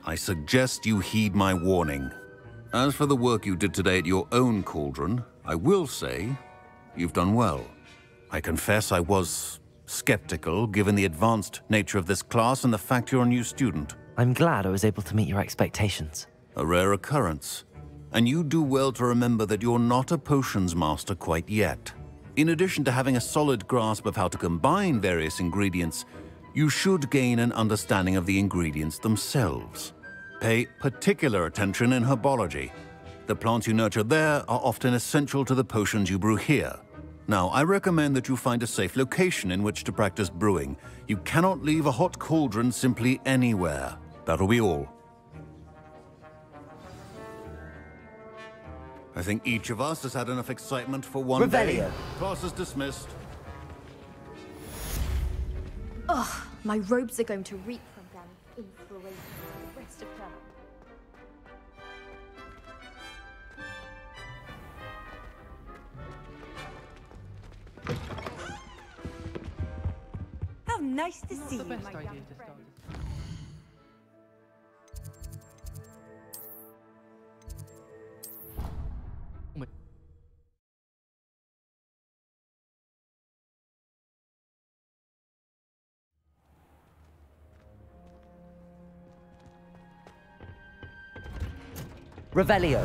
I suggest you heed my warning. As for the work you did today at your own cauldron, I will say you've done well. I confess I was skeptical, given the advanced nature of this class and the fact you're a new student. I'm glad I was able to meet your expectations. A rare occurrence. And you do well to remember that you're not a potions master quite yet. In addition to having a solid grasp of how to combine various ingredients, you should gain an understanding of the ingredients themselves. Pay particular attention in herbology. The plants you nurture there are often essential to the potions you brew here. Now, I recommend that you find a safe location in which to practice brewing. You cannot leave a hot cauldron simply anywhere. That'll be all. I think each of us has had enough excitement for one day. Class is dismissed. Ugh, my robes are going to reek from them. Inspiration for the rest of term. How nice to see you, my young friend. Revelio.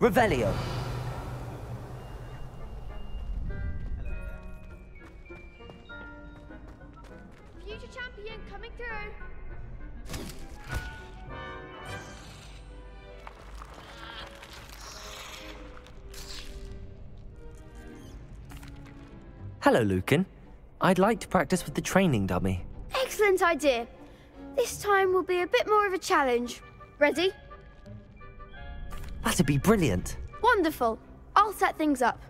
Revelio. coming through. Hello, Lucan. I'd like to practice with the training dummy. Excellent idea. This time will be a bit more of a challenge. Ready? That'd be brilliant. Wonderful. I'll set things up.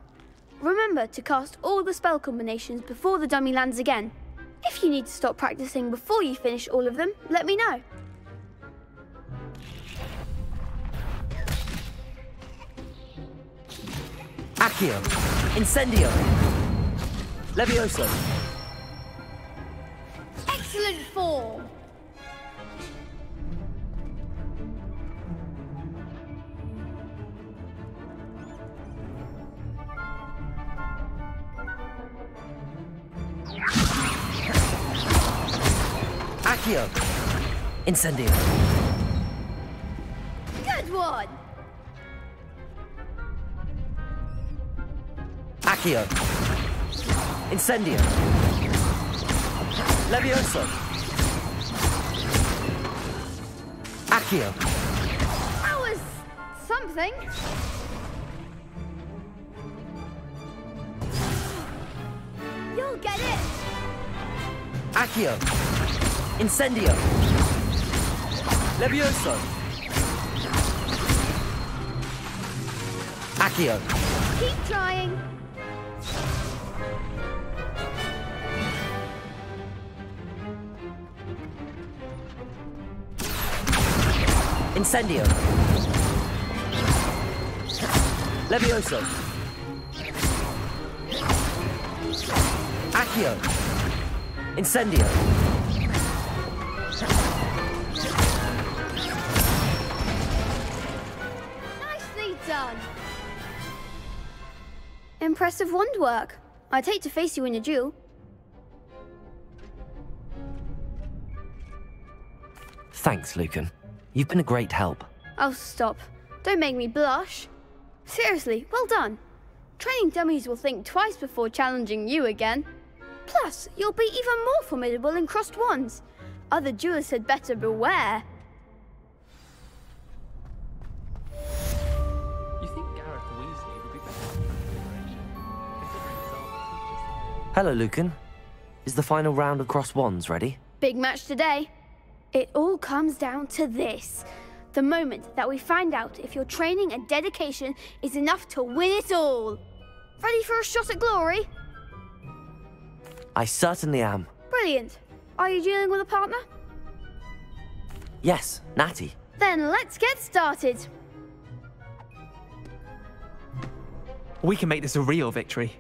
Remember to cast all the spell combinations before the dummy lands again. If you need to stop practicing before you finish all of them, let me know. Accio. Incendio. Levioso. Excellent form. Accio. Incendio. Good one. Accio. Incendio. Levioso. Accio. That was something. You'll get it. Accio. Incendio. Levioso. Accio. Keep trying. Incendio. Levioso. Accio. Incendio. Nicely done. Impressive wand work. I'd hate to face you in a duel. Thanks, Lucan. You've been a great help. Oh, stop. Don't make me blush. Seriously, well done. Training dummies will think twice before challenging you again. Plus, you'll be even more formidable in crossed wands. Other duelists had better beware. You think Gareth Weasley would be better for configuration, considering some of the teachers? Hello, Lucan. Is the final round of cross wands ready? Big match today. It all comes down to this. The moment that we find out if your training and dedication is enough to win it all. Ready for a shot at glory? I certainly am. Brilliant. Are you dealing with a partner? Yes, Natty. Then let's get started. We can make this a real victory.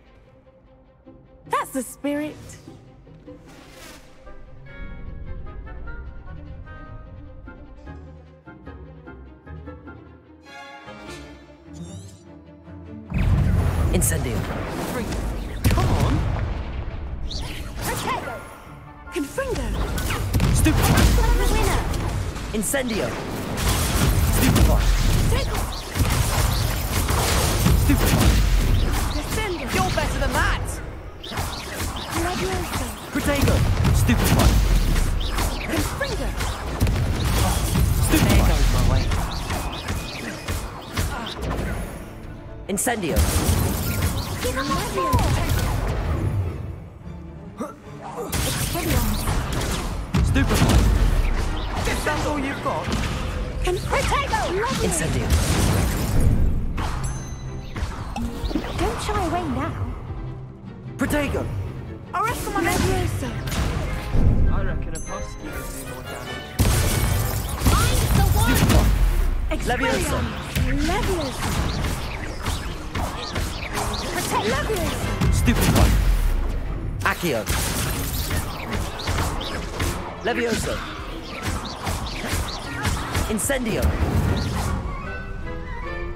That's the spirit. Incendio. Come on. Protego. Confringo. Stupefy. The winner. Incendio. Stupefy. Stupefy. Descendo. You're better than that. Levioso. Protego. Stupefy. Confringo. Stupefy. There goes my way. Incendio. Give him a Stupefy. Is that all you've got? Protego. Incendio. Don't shy away now. Protego. Arresto my Levioso. I reckon a Posky would do more damage. I'm the one. Levioso. Levioso. Levioso. Stupefy. Accio. Levioso. Incendio.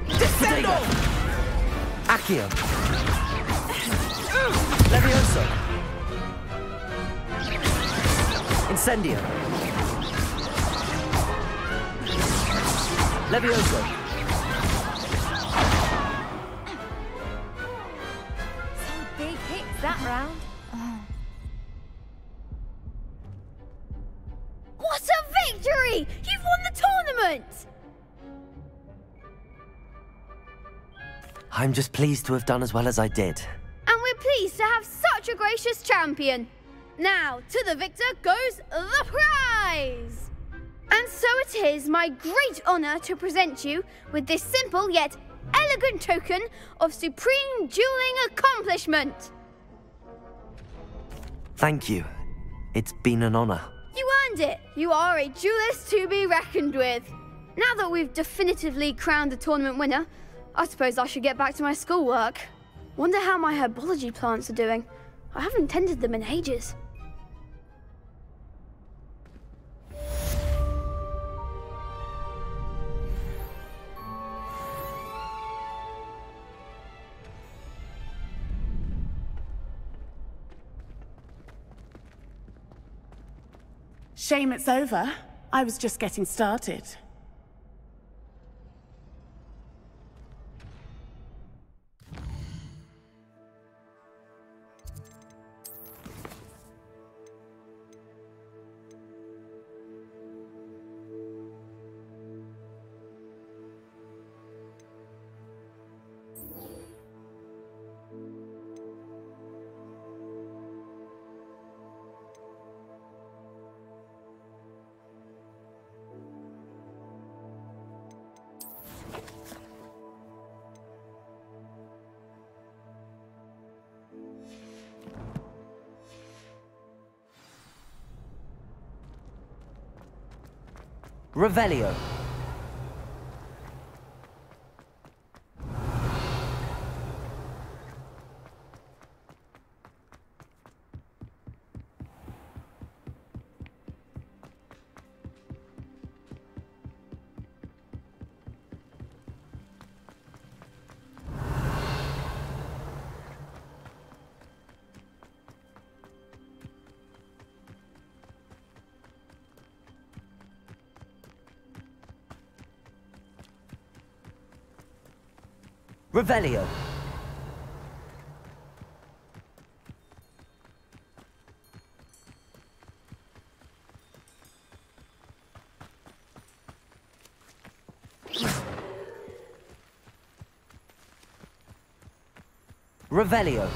Protego. Accio. Levioso. Incendio. Levioso. Some big hits that round. I'm just pleased to have done as well as I did. And we're pleased to have such a gracious champion. Now, to the victor goes the prize! And so it is my great honor to present you with this simple yet elegant token of supreme dueling accomplishment. Thank you. It's been an honor. You earned it. You are a duelist to be reckoned with. Now that we've definitively crowned the tournament winner, I suppose I should get back to my schoolwork. Wonder how my herbology plants are doing. I haven't tended them in ages. Shame it's over. I was just getting started. Revelio. Revelio. Revelio.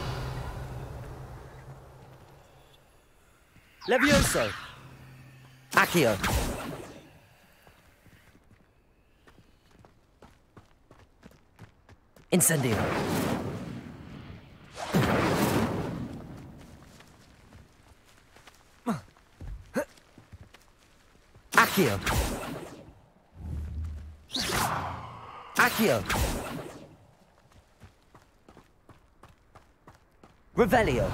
Levioso. Accio. Incendio. Accio. Accio. Revelio.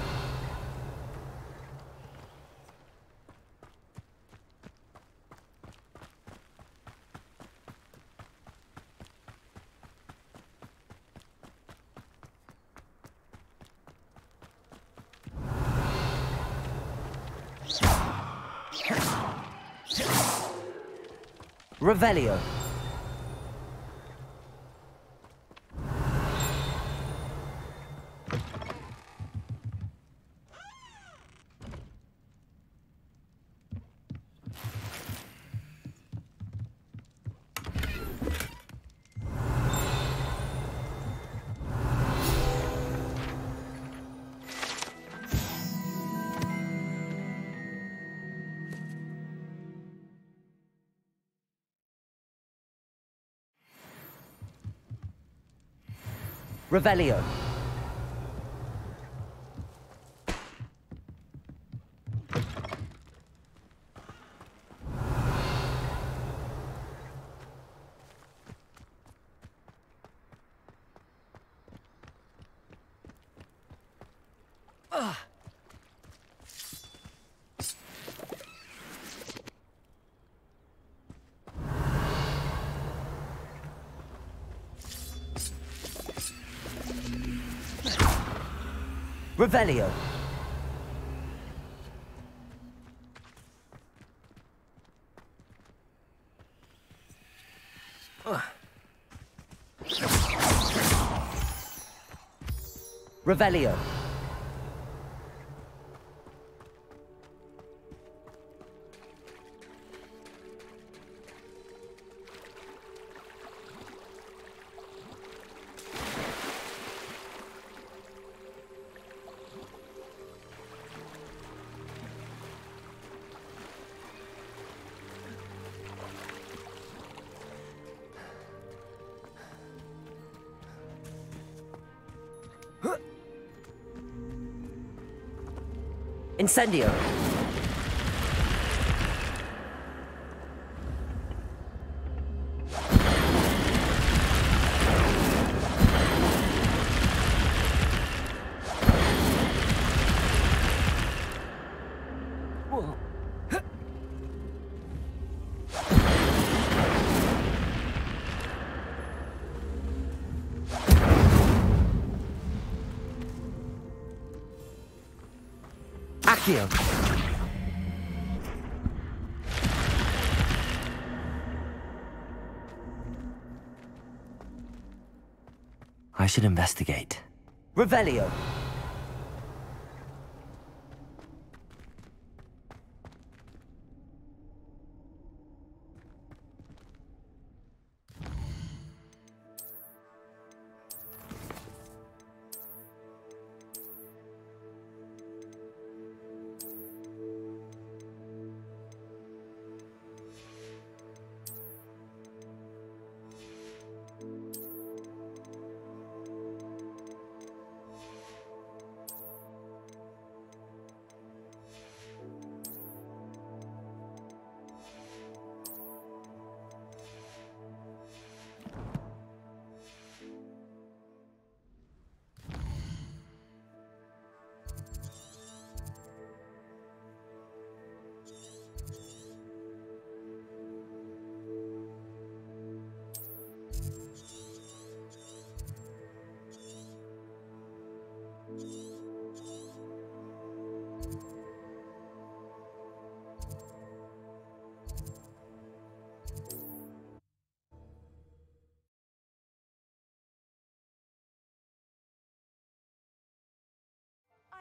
Revelio. Revelio. Revelio. Revelio. Incendio! Accio! I should investigate. Revelio!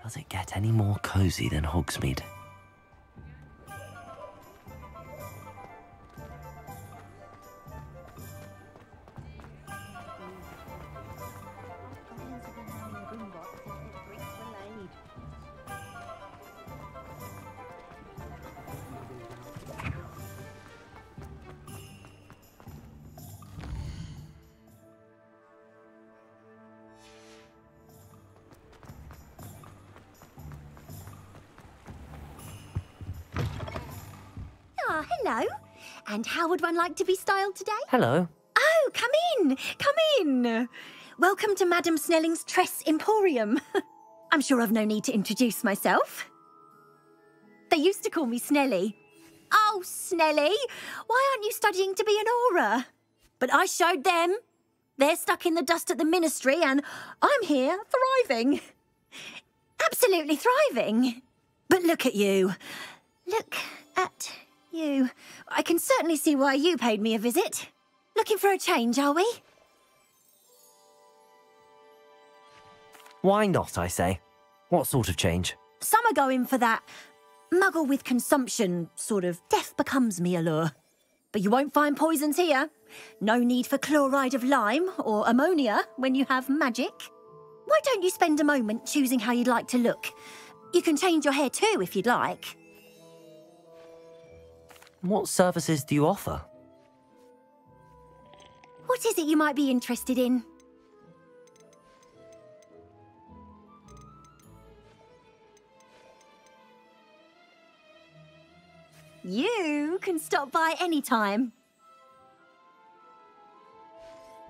Does it get any more cozy than Hogsmeade? Hello. And how would one like to be styled today? Hello. Oh, come in. Come in. Welcome to Madame Snelling's Tress Emporium. I'm sure I've no need to introduce myself. They used to call me Snelly. Oh, Snelly, why aren't you studying to be an aura? But I showed them. They're stuck in the dust at the ministry and I'm here thriving. Absolutely thriving. But look at you. Look at you. I can certainly see why you paid me a visit. Looking for a change, are we? Why not, I say? What sort of change? Some are going for that muggle with consumption, sort of death becomes me allure. But you won't find poisons here. No need for chloride of lime or ammonia when you have magic. Why don't you spend a moment choosing how you'd like to look? You can change your hair too if you'd like. What services do you offer? What is it you might be interested in? You can stop by any time.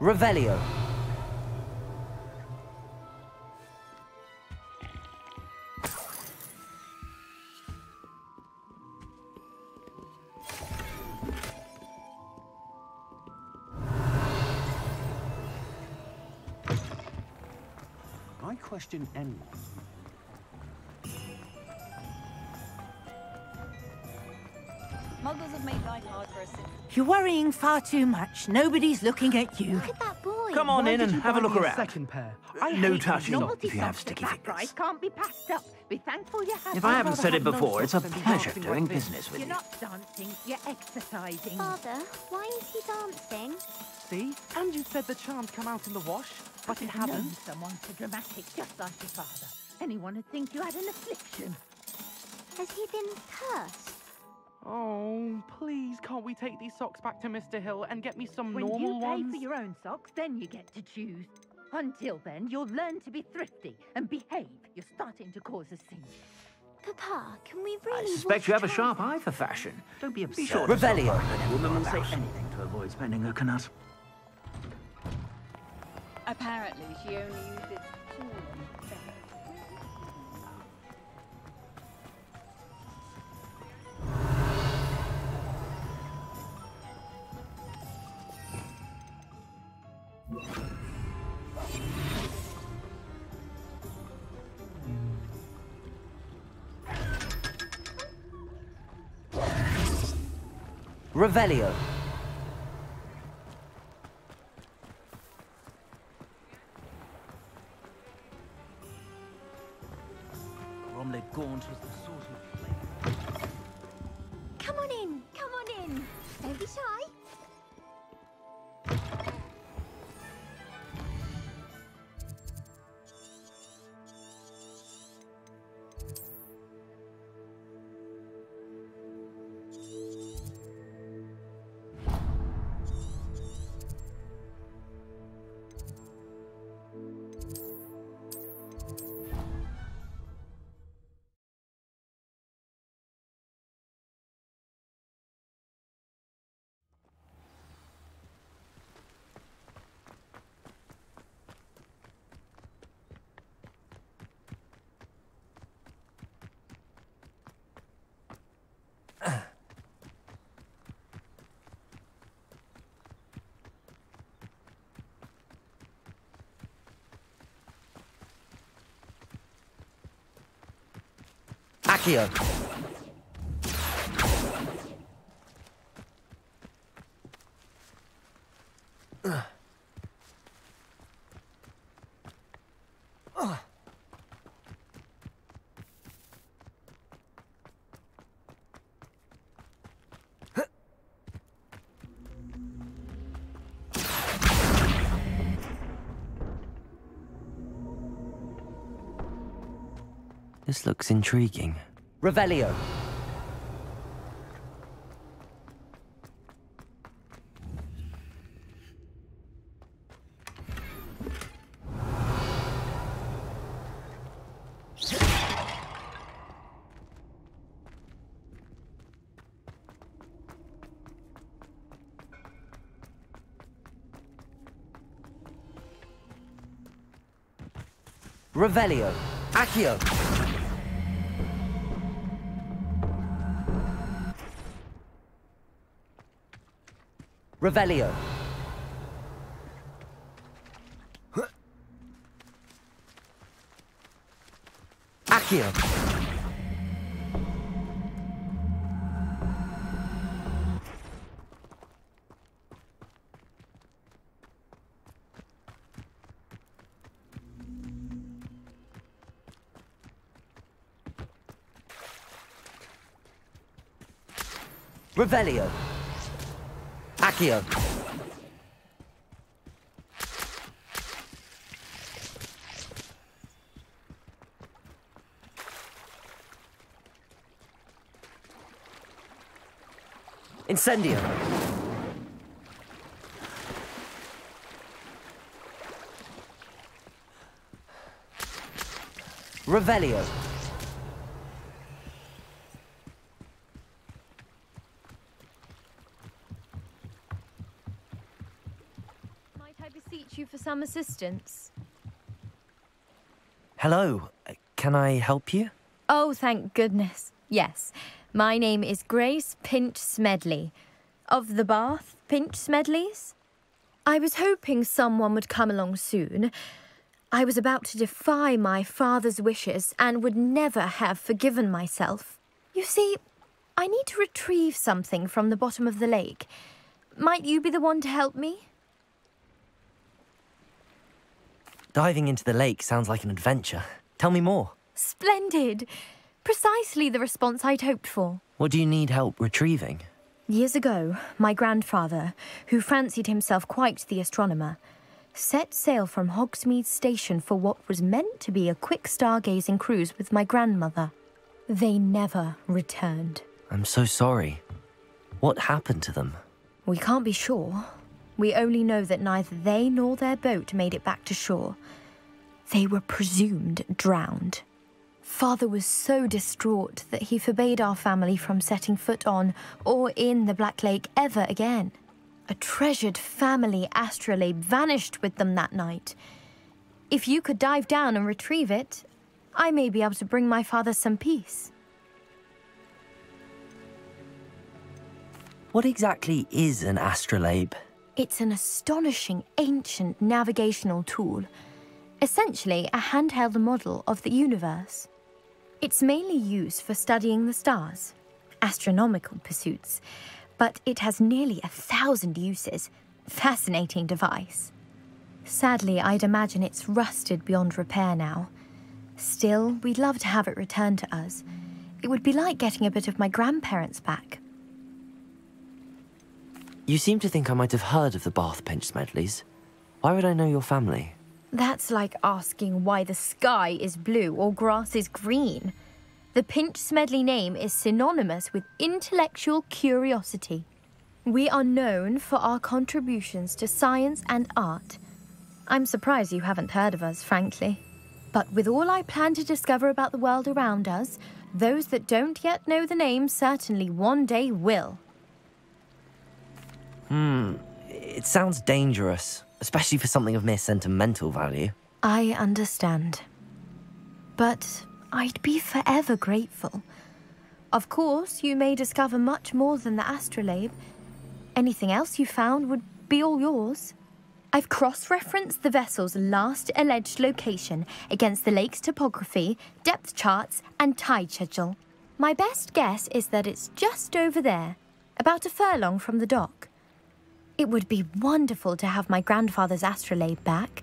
Revelio. I question anyone. Muggles have made life hard for us. You're worrying far too much. Nobody's looking at you. Look at that boy. Come on in and have a look around. Second pair. No touching Novelty if you have socks sticky at that fingers. price can't be passed up. Be thankful you have. If I haven't said it before, it's a than pleasure dancing doing like this. business with You're you. not dancing, you're exercising. Father, why is he dancing? See? And you said the charm's come out in the wash, but it Known hasn't. someone so dramatic, just like your father. Anyone would think you had an affliction. Has he been cursed? Oh, please, can't we take these socks back to Mr. Hill and get me some When normal you pay ones? for your own socks, then you get to choose. Until then, you'll learn to be thrifty and behave. You're starting to cause a scene. Papa, can we really I suspect you have a sharp eye for fashion. Don't be absurd. Sure Revelio. Any woman will say anything to avoid spending her canut. Apparently, she only uses tools. Revelio. Bromley Gaunt was the sort of... Come on in, come on in. Don't be shy. Accio. This looks intriguing. Revelio. Revelio. Accio. Revelio. Accio. Revelio. Accio. Incendio. Revelio. Might I beseech you for some assistance? Hello. Can I help you? Oh, thank goodness. Yes. My name is Grace Pinch Smedley, of the Bath Pinch Smedleys. I was hoping someone would come along soon. I was about to defy my father's wishes and would never have forgiven myself. You see, I need to retrieve something from the bottom of the lake. Might you be the one to help me? Diving into the lake sounds like an adventure. Tell me more. Splendid! Precisely the response I'd hoped for. What do you need help retrieving? Years ago, my grandfather, who fancied himself quite the astronomer, set sail from Hogsmeade Station for what was meant to be a quick stargazing cruise with my grandmother. They never returned. I'm so sorry. What happened to them? We can't be sure. We only know that neither they nor their boat made it back to shore. They were presumed drowned. Father was so distraught that he forbade our family from setting foot on or in the Black Lake ever again. A treasured family astrolabe vanished with them that night. If you could dive down and retrieve it, I may be able to bring my father some peace. What exactly is an astrolabe? It's an astonishing ancient navigational tool, essentially a handheld model of the universe. It's mainly used for studying the stars, astronomical pursuits, but it has nearly 1,000 uses. Fascinating device. Sadly, I'd imagine it's rusted beyond repair now. Still, we'd love to have it returned to us. It would be like getting a bit of my grandparents back. You seem to think I might have heard of the Bath Pinch Smedleys. Why would I know your family? That's like asking why the sky is blue or grass is green. The Pinch Smedley name is synonymous with intellectual curiosity. We are known for our contributions to science and art. I'm surprised you haven't heard of us, frankly. But with all I plan to discover about the world around us, those that don't yet know the name certainly one day will. It sounds dangerous, especially for something of mere sentimental value. I understand. But I'd be forever grateful. Of course, you may discover much more than the astrolabe. Anything else you found would be all yours. I've cross-referenced the vessel's last alleged location against the lake's topography, depth charts, and tide schedule. My best guess is that it's just over there, about a furlong from the dock. It would be wonderful to have my grandfather's astrolabe back.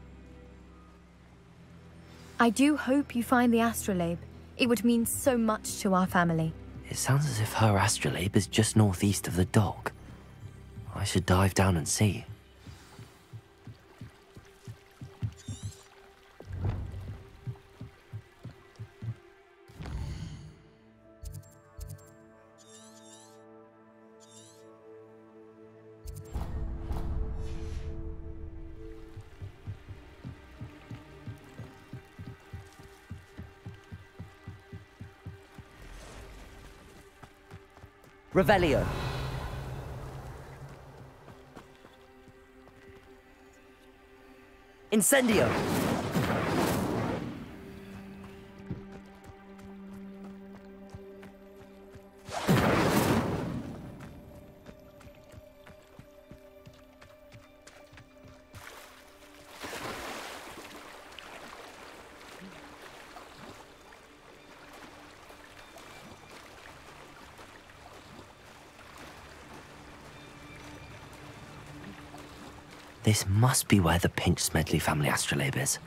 I do hope you find the astrolabe. It would mean so much to our family. It sounds as if her astrolabe is just northeast of the dock. I should dive down and see. Revelio. Incendio. This must be where the Pinch Smedley family astrolabe is.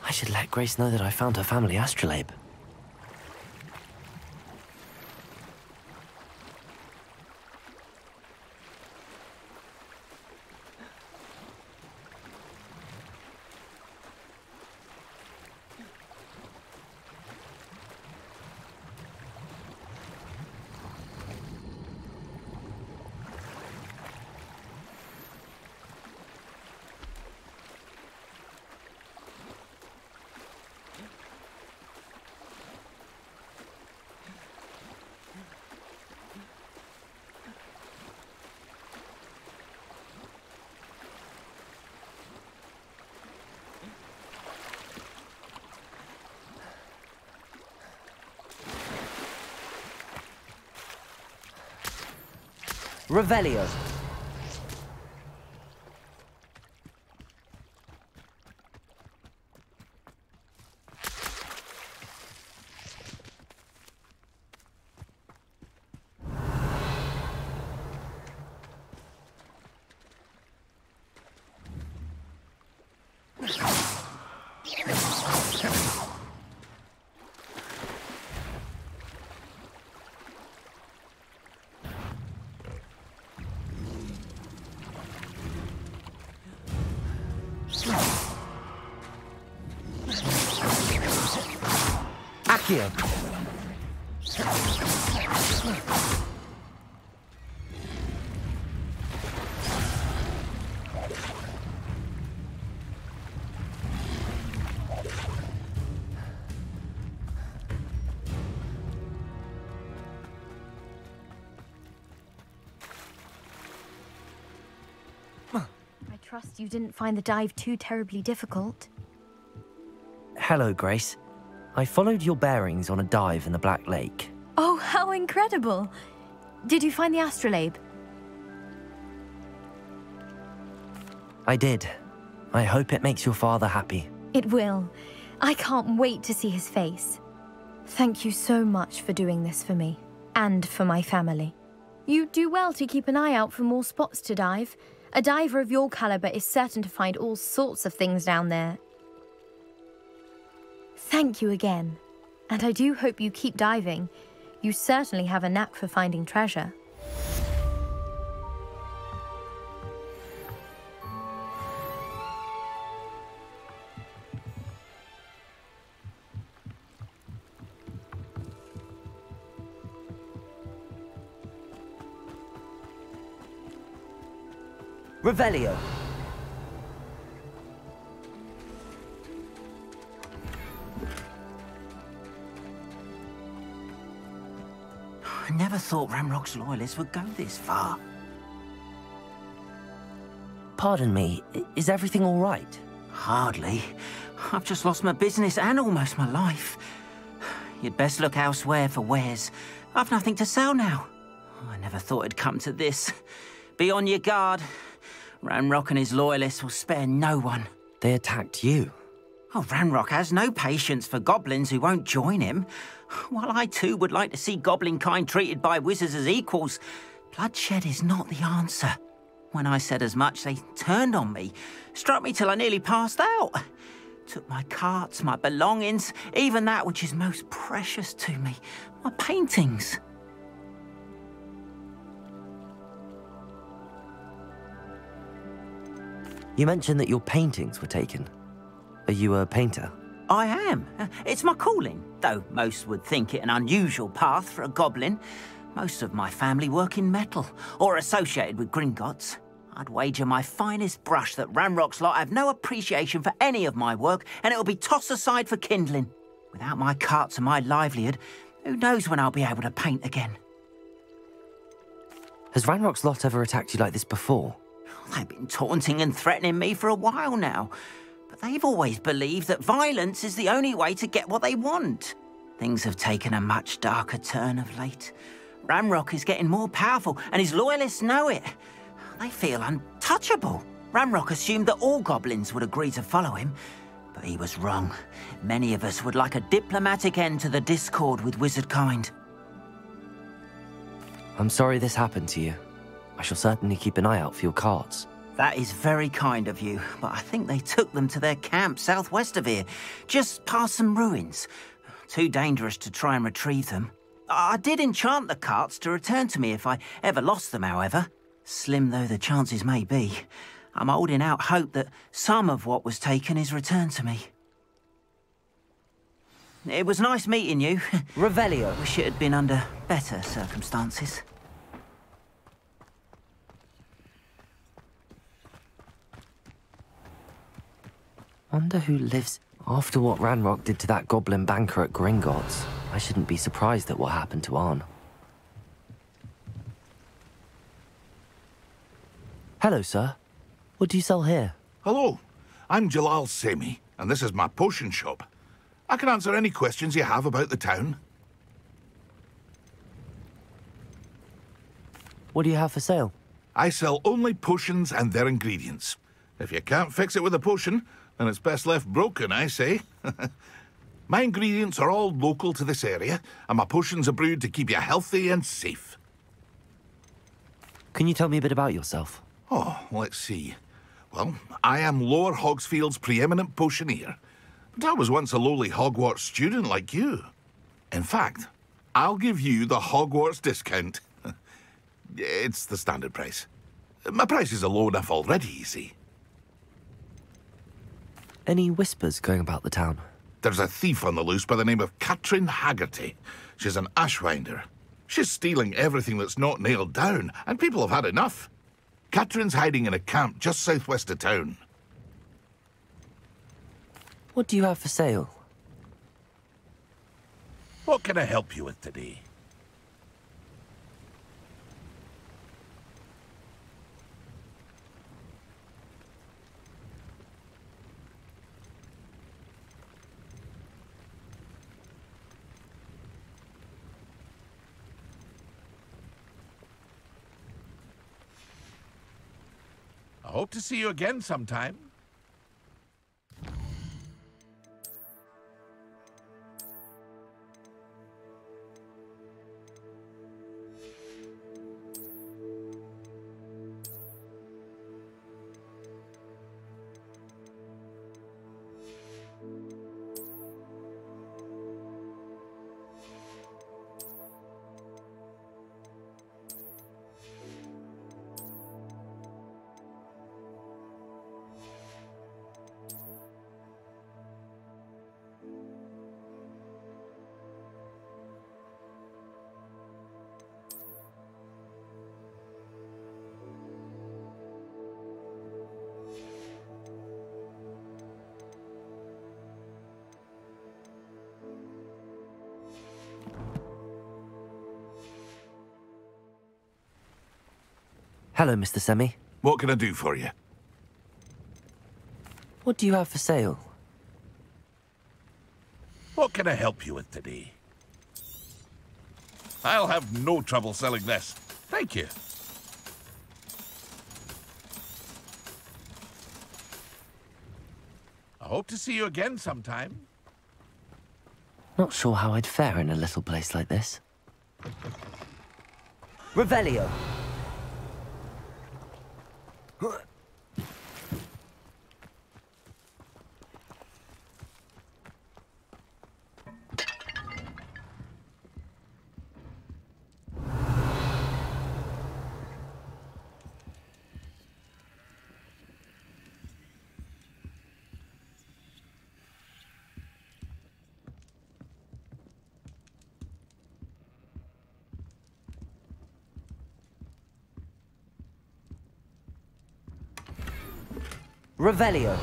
I should let Grace know that I found her family astrolabe. Revelio. Accio! I trust you didn't find the dive too terribly difficult. Hello, Grace. I followed your bearings on a dive in the Black Lake. Oh, how incredible! Did you find the astrolabe? I did. I hope it makes your father happy. It will. I can't wait to see his face. Thank you so much for doing this for me, and for my family. You do well to keep an eye out for more spots to dive. A diver of your caliber is certain to find all sorts of things down there. Thank you again. And I do hope you keep diving. You certainly have a knack for finding treasure. Revelio. I never thought Ranrock's loyalists would go this far. Pardon me, is everything all right? Hardly. I've just lost my business and almost my life. You'd best look elsewhere for wares. I've nothing to sell now. I never thought it'd come to this. Be on your guard. Ranrock and his loyalists will spare no one. They attacked you? Oh, Ranrock has no patience for goblins who won't join him. While I too would like to see goblin kind treated by wizards as equals, bloodshed is not the answer. When I said as much, they turned on me, struck me till I nearly passed out. Took my carts, my belongings, even that which is most precious to me, my paintings. You mentioned that your paintings were taken. Are you a painter? I am. It's my calling, though most would think it an unusual path for a goblin. Most of my family work in metal, or associated with Gringotts. I'd wager my finest brush that Ranrock's lot have no appreciation for any of my work, and it'll be tossed aside for kindling. Without my carts and my livelihood, who knows when I'll be able to paint again. Has Ranrock's lot ever attacked you like this before? They've been taunting and threatening me for a while now, but they've always believed that violence is the only way to get what they want. Things have taken a much darker turn of late. Ranrock is getting more powerful, and his loyalists know it. They feel untouchable. Ranrock assumed that all goblins would agree to follow him, but he was wrong. Many of us would like a diplomatic end to the discord with wizard kind. I'm sorry this happened to you. I shall certainly keep an eye out for your carts. That is very kind of you, but I think they took them to their camp southwest of here, just past some ruins. Too dangerous to try and retrieve them. I did enchant the carts to return to me if I ever lost them, however. Slim though the chances may be, I'm holding out hope that some of what was taken is returned to me. It was nice meeting you. Revelio. Wish it had been under better circumstances. Wonder who lives... After what Ranrock did to that goblin banker at Gringotts, I shouldn't be surprised at what happened to Arn. Hello, sir. What do you sell here? Hello, I'm Jalal Semi, and this is my potion shop. I can answer any questions you have about the town. What do you have for sale? I sell only potions and their ingredients. If you can't fix it with a potion, then it's best left broken, I say. My ingredients are all local to this area, and my potions are brewed to keep you healthy and safe. Can you tell me a bit about yourself? Oh, let's see. Well, I am Lower Hogsfield's preeminent potioneer, but I was once a lowly Hogwarts student like you. In fact, I'll give you the Hogwarts discount. It's the standard price. My prices are low enough already, you see. Any whispers going about the town? There's a thief on the loose by the name of Katrin Haggerty. She's an ashwinder. She's stealing everything that's not nailed down, and people have had enough. Katrin's hiding in a camp just southwest of town. What do you have for sale? What can I help you with today? I hope to see you again sometime. Hello, Mr. Semi. What can I do for you? What do you have for sale? What can I help you with today? I'll have no trouble selling this. Thank you. I hope to see you again sometime. Not sure how I'd fare in a little place like this. Revelio. Revelio.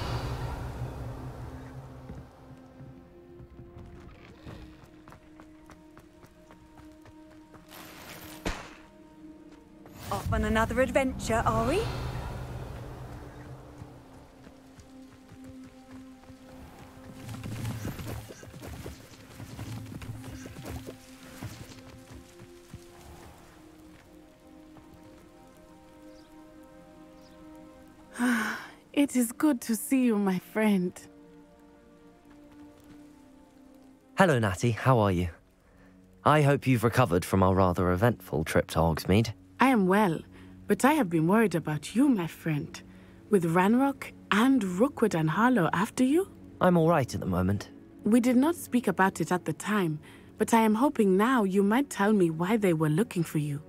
Off on another adventure, are we? It is good to see you, my friend. Hello, Natty. How are you? I hope you've recovered from our rather eventful trip to Hogsmeade. I am well, but I have been worried about you, my friend. With Ranrock and Rookwood and Harlow after you? I'm all right at the moment. We did not speak about it at the time, but I am hoping now you might tell me why they were looking for you.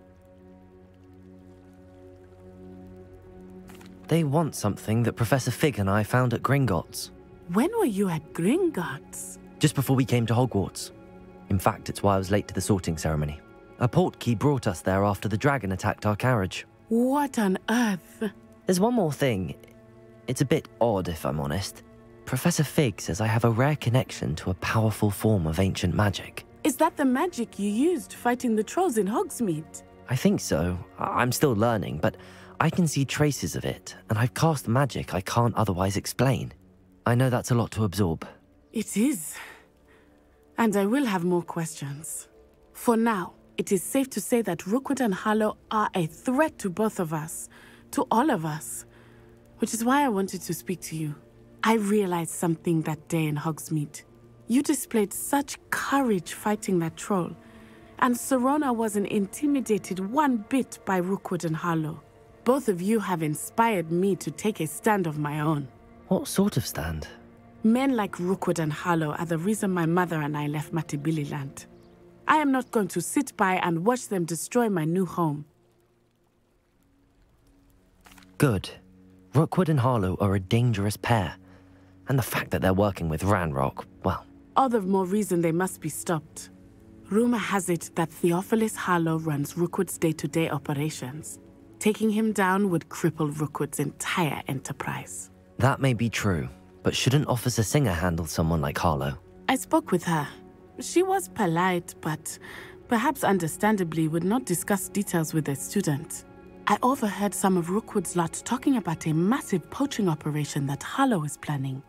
They want something that Professor Fig and I found at Gringotts. When were you at Gringotts? Just before we came to Hogwarts. In fact, it's why I was late to the sorting ceremony. A portkey brought us there after the dragon attacked our carriage. What on earth? There's one more thing. It's a bit odd, if I'm honest. Professor Fig says I have a rare connection to a powerful form of ancient magic. Is that the magic you used fighting the trolls in Hogsmeade? I think so. I'm still learning, but I can see traces of it, and I've cast magic I can't otherwise explain. I know that's a lot to absorb. It is. And I will have more questions. For now, it is safe to say that Rookwood and Harlow are a threat to both of us, to all of us, which is why I wanted to speak to you. I realized something that day in Hogsmeade. You displayed such courage fighting that troll, and Serona wasn't intimidated one bit by Rookwood and Harlow. Both of you have inspired me to take a stand of my own. What sort of stand? Men like Rookwood and Harlow are the reason my mother and I left Matabeleland. I am not going to sit by and watch them destroy my new home. Good. Rookwood and Harlow are a dangerous pair. And the fact that they're working with Ranrock, well... All the more reason they must be stopped. Rumor has it that Theophilus Harlow runs Rookwood's day-to-day operations. Taking him down would cripple Rookwood's entire enterprise. That may be true, but shouldn't Officer Singer handle someone like Harlow? I spoke with her. She was polite, but perhaps understandably would not discuss details with a student. I overheard some of Rookwood's lot talking about a massive poaching operation that Harlow is planning.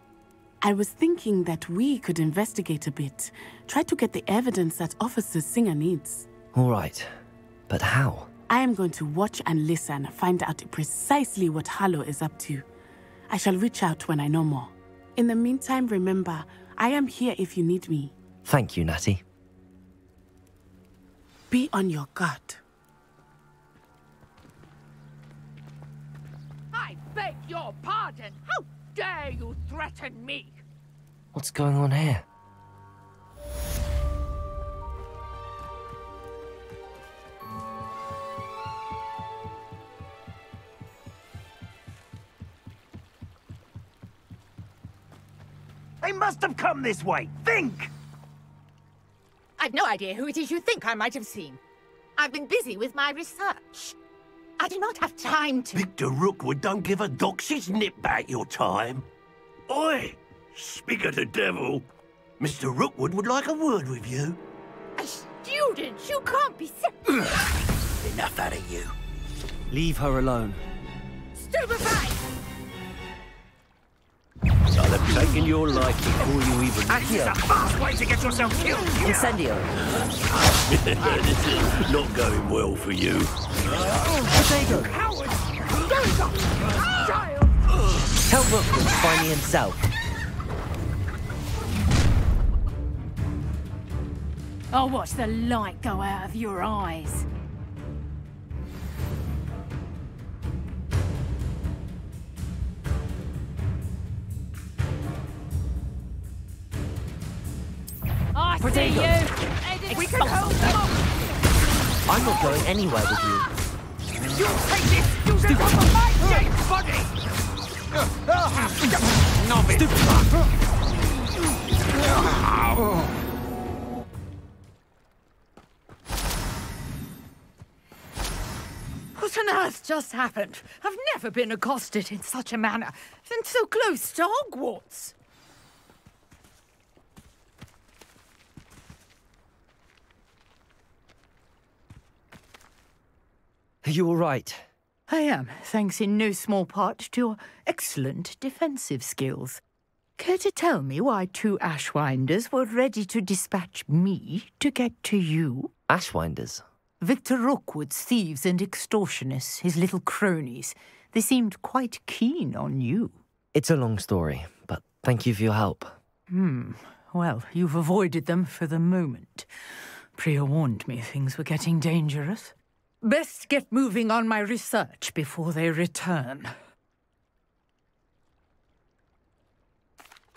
I was thinking that we could investigate a bit, try to get the evidence that Officer Singer needs. All right, but how? I am going to watch and listen, find out precisely what Harlow is up to. I shall reach out when I know more. In the meantime, remember, I am here if you need me. Thank you, Natty. Be on your guard. I beg your pardon. How dare you threaten me? What's going on here? They must have come this way. Think! I've no idea who it is you think I might have seen. I've been busy with my research. I do not have time to... Victor Rookwood don't give a doxy's nip back your time. Oi! Speak of the devil. Mr. Rookwood would like a word with you. A student? You can't be... Enough out of you. Leave her alone. Stupefy! I'll have taken your life before you even... This is a fast way to get yourself killed. Incendio. This is not going well for you. Potato. Coward! Child! Tell Rookwood to find me himself. I'll watch the light go out of your eyes. I see you! We can hold them off! I'm not going anywhere with you. You'll take this! Use it on my dead body! What on earth just happened? I've never been accosted in such a manner, and so close to Hogwarts. Are you all right? I am, thanks in no small part to your excellent defensive skills. Care to tell me why two Ashwinders were ready to dispatch me to get to you? Ashwinders? Victor Rookwood's thieves and extortionists, his little cronies. They seemed quite keen on you. It's a long story, but thank you for your help. Well, you've avoided them for the moment. Priya warned me things were getting dangerous. Best get moving on my research before they return.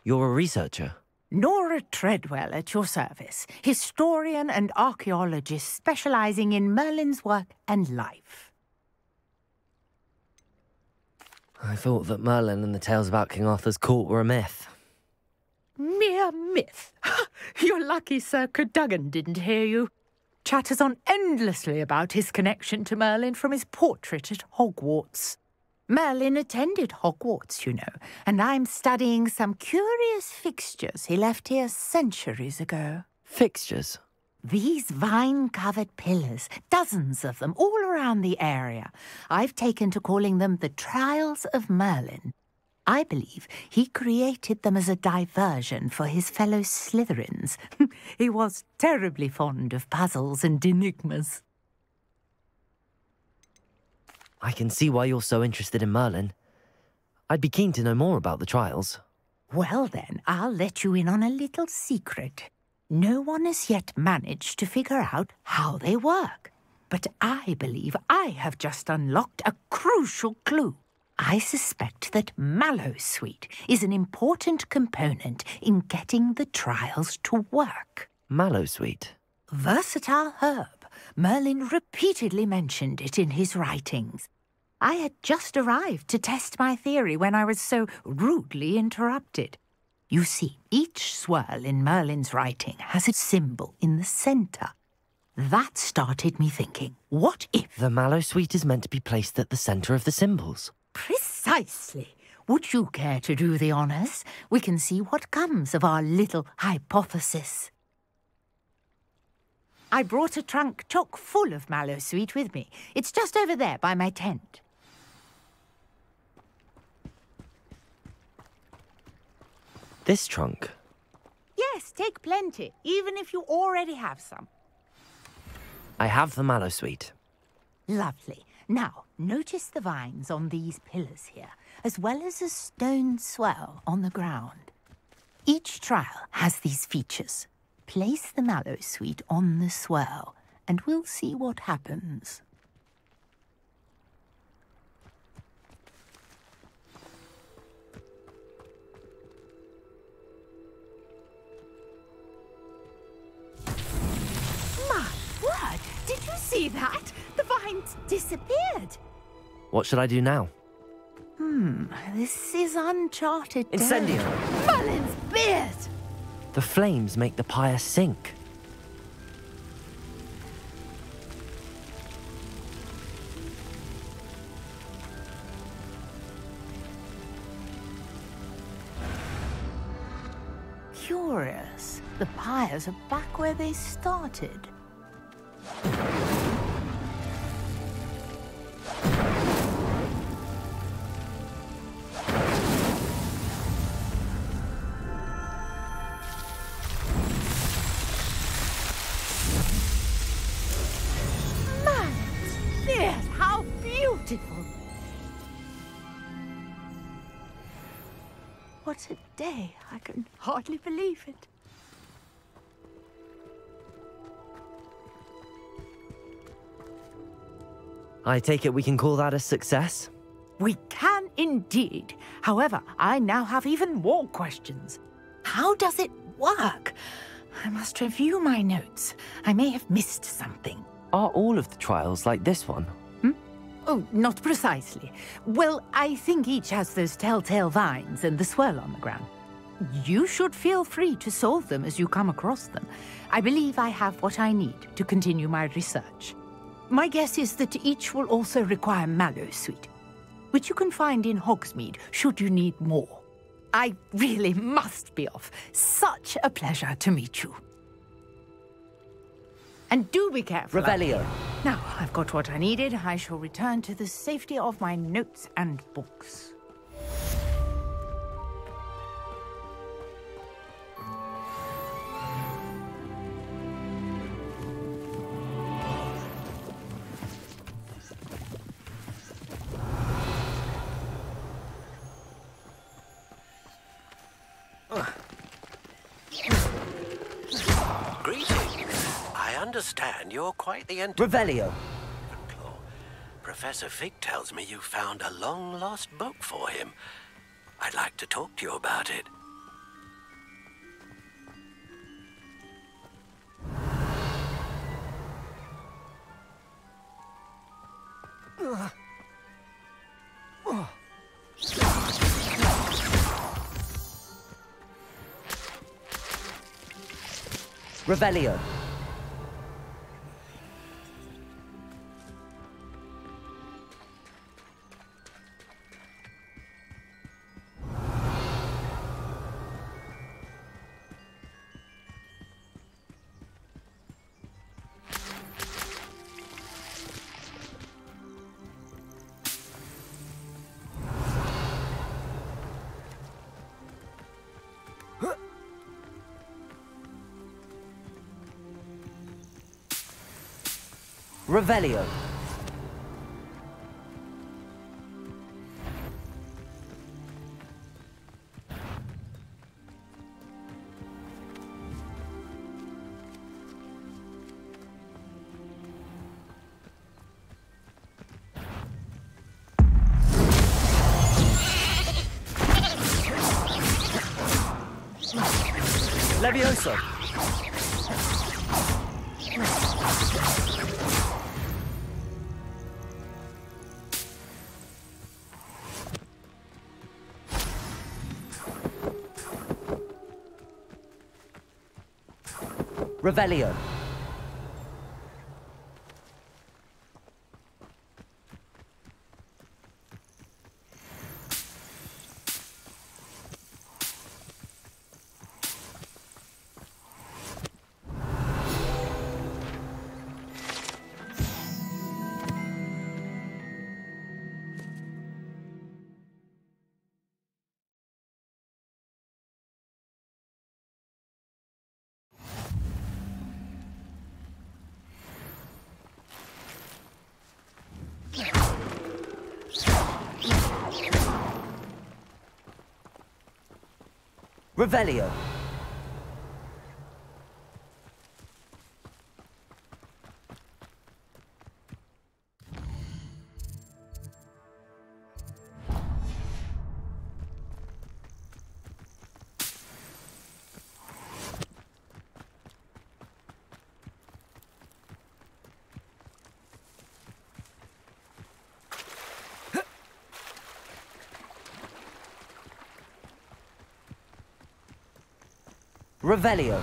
You're a researcher? Nora Treadwell at your service, historian and archaeologist specializing in Merlin's work and life. I thought that Merlin and the tales about King Arthur's court were a myth. Mere myth? You're lucky Sir Cadogan didn't hear you. Chatters on endlessly about his connection to Merlin from his portrait at Hogwarts. Merlin attended Hogwarts, you know, and I'm studying some curious fixtures he left here centuries ago. Fixtures? These vine-covered pillars, dozens of them, all around the area. I've taken to calling them the Trials of Merlin. I believe he created them as a diversion for his fellow Slytherins. He was terribly fond of puzzles and enigmas. I can see why you're so interested in Merlin. I'd be keen to know more about the trials. Well then, I'll let you in on a little secret. No one has yet managed to figure out how they work. But I believe I have just unlocked a crucial clue. I suspect that Mallowsweet is an important component in getting the trials to work. Mallowsweet? Versatile herb. Merlin repeatedly mentioned it in his writings. I had just arrived to test my theory when I was so rudely interrupted. You see, each swirl in Merlin's writing has a symbol in the center. That started me thinking, what if... The mallow sweet is meant to be placed at the center of the symbols. Precisely. Would you care to do the honors? We can see what comes of our little hypothesis. I brought a trunk chock full of mallow sweet with me. It's just over there by my tent. This trunk? Yes, take plenty, even if you already have some. I have the mallow sweet. Lovely. Now, notice the vines on these pillars here, as well as a stone swell on the ground. Each trial has these features. Place the mallow sweet on the swell, and we'll see what happens. My word! Did you see that? The vines disappeared. What should I do now? This is uncharted Incendio! Merlin's beard! The flames make the pyre sink. Curious. The pyres are back where they started. How beautiful! What a day! I can hardly believe it. I take it we can call that a success? We can indeed. However, I now have even more questions. How does it work? I must review my notes. I may have missed something. Are all of the trials like this one? Oh, not precisely. Well, I think each has those telltale vines and the swirl on the ground. You should feel free to solve them as you come across them. I believe I have what I need to continue my research. My guess is that each will also require mallow sweet, which you can find in Hogsmeade should you need more. I really must be off. Such a pleasure to meet you. And do be careful. Revelio. Now, I've got what I needed. I shall return to the safety of my notes and books. I understand you're quite the Revelio. Professor Fig tells me you found a long-lost book for him. I'd like to talk to you about it. Revelio. Revelio. Levioso. Revelio. Revelio. Revelio.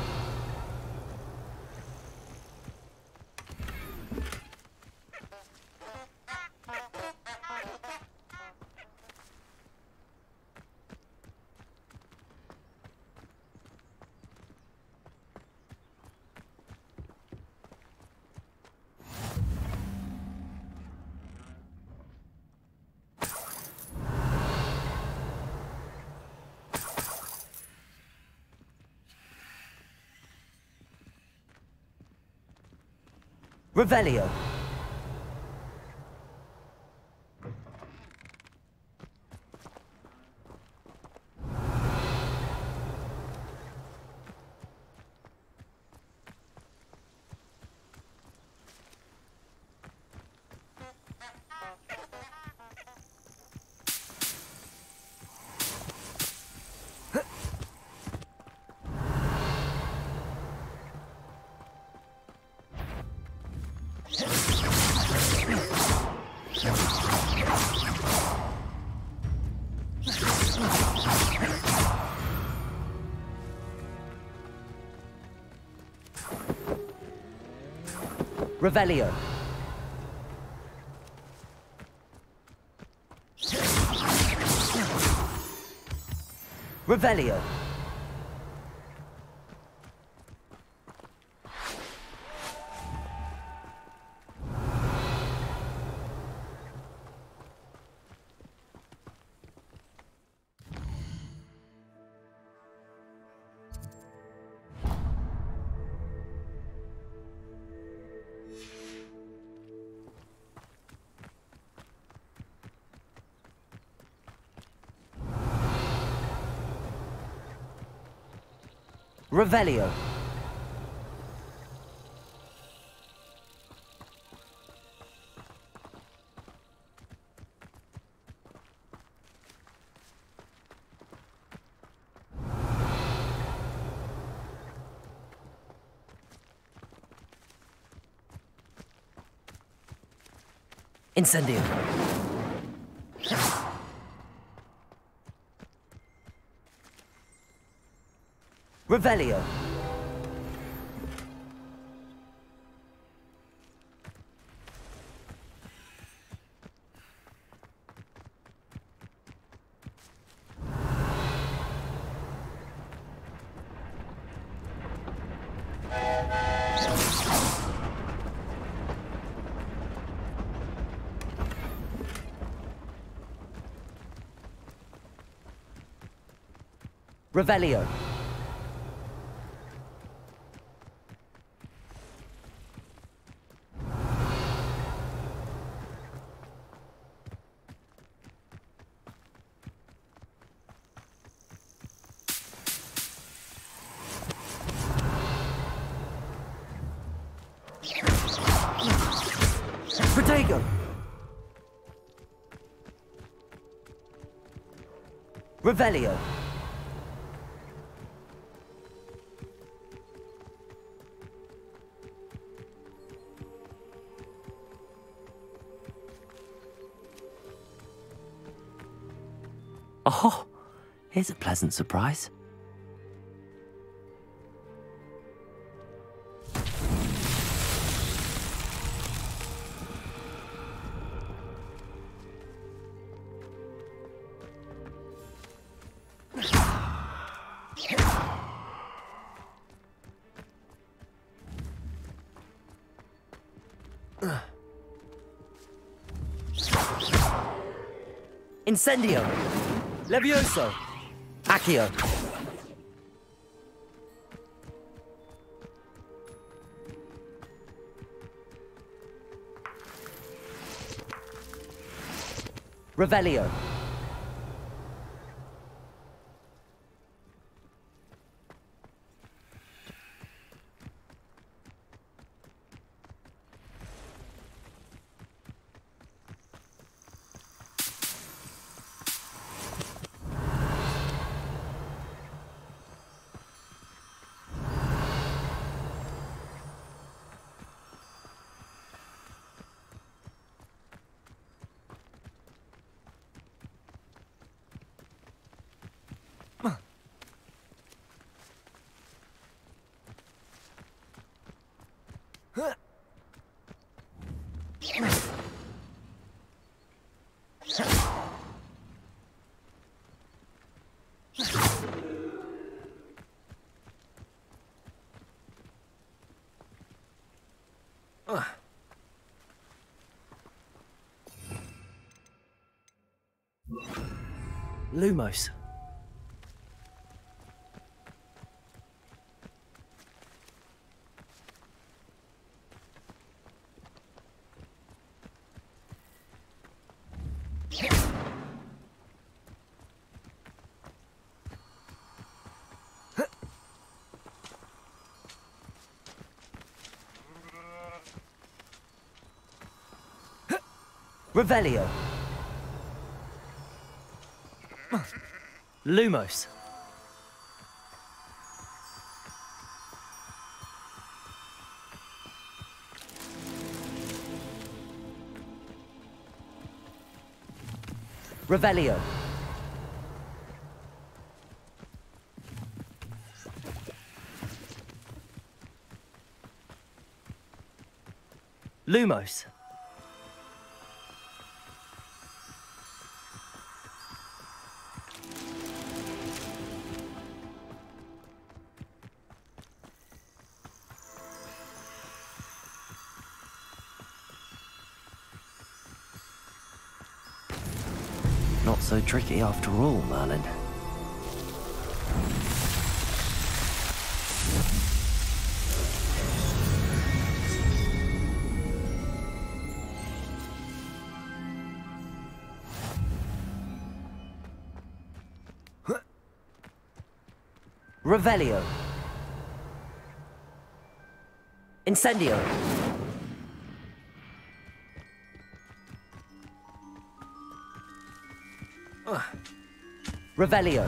Revelio. Revelio. Revelio. Revelio. Incendio. Revelio. Revelio. Protego. Revelio. Oh, here's a pleasant surprise. Incendio! Levioso! Accio! Revelio! Lumos. Revelio. Lumos. Revelio. Lumos. Not so tricky after all, Merlin. Revelio. Incendio. Revelio.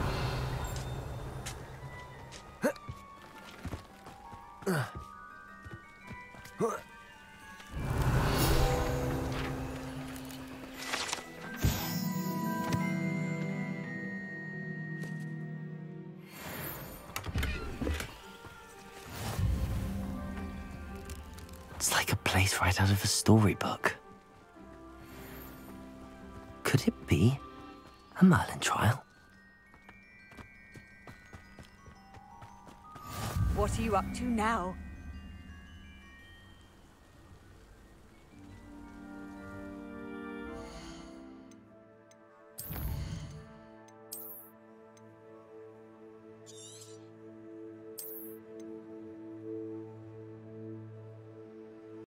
It's like a place right out of a storybook. Could it be a Merlin trial? What are you up to now?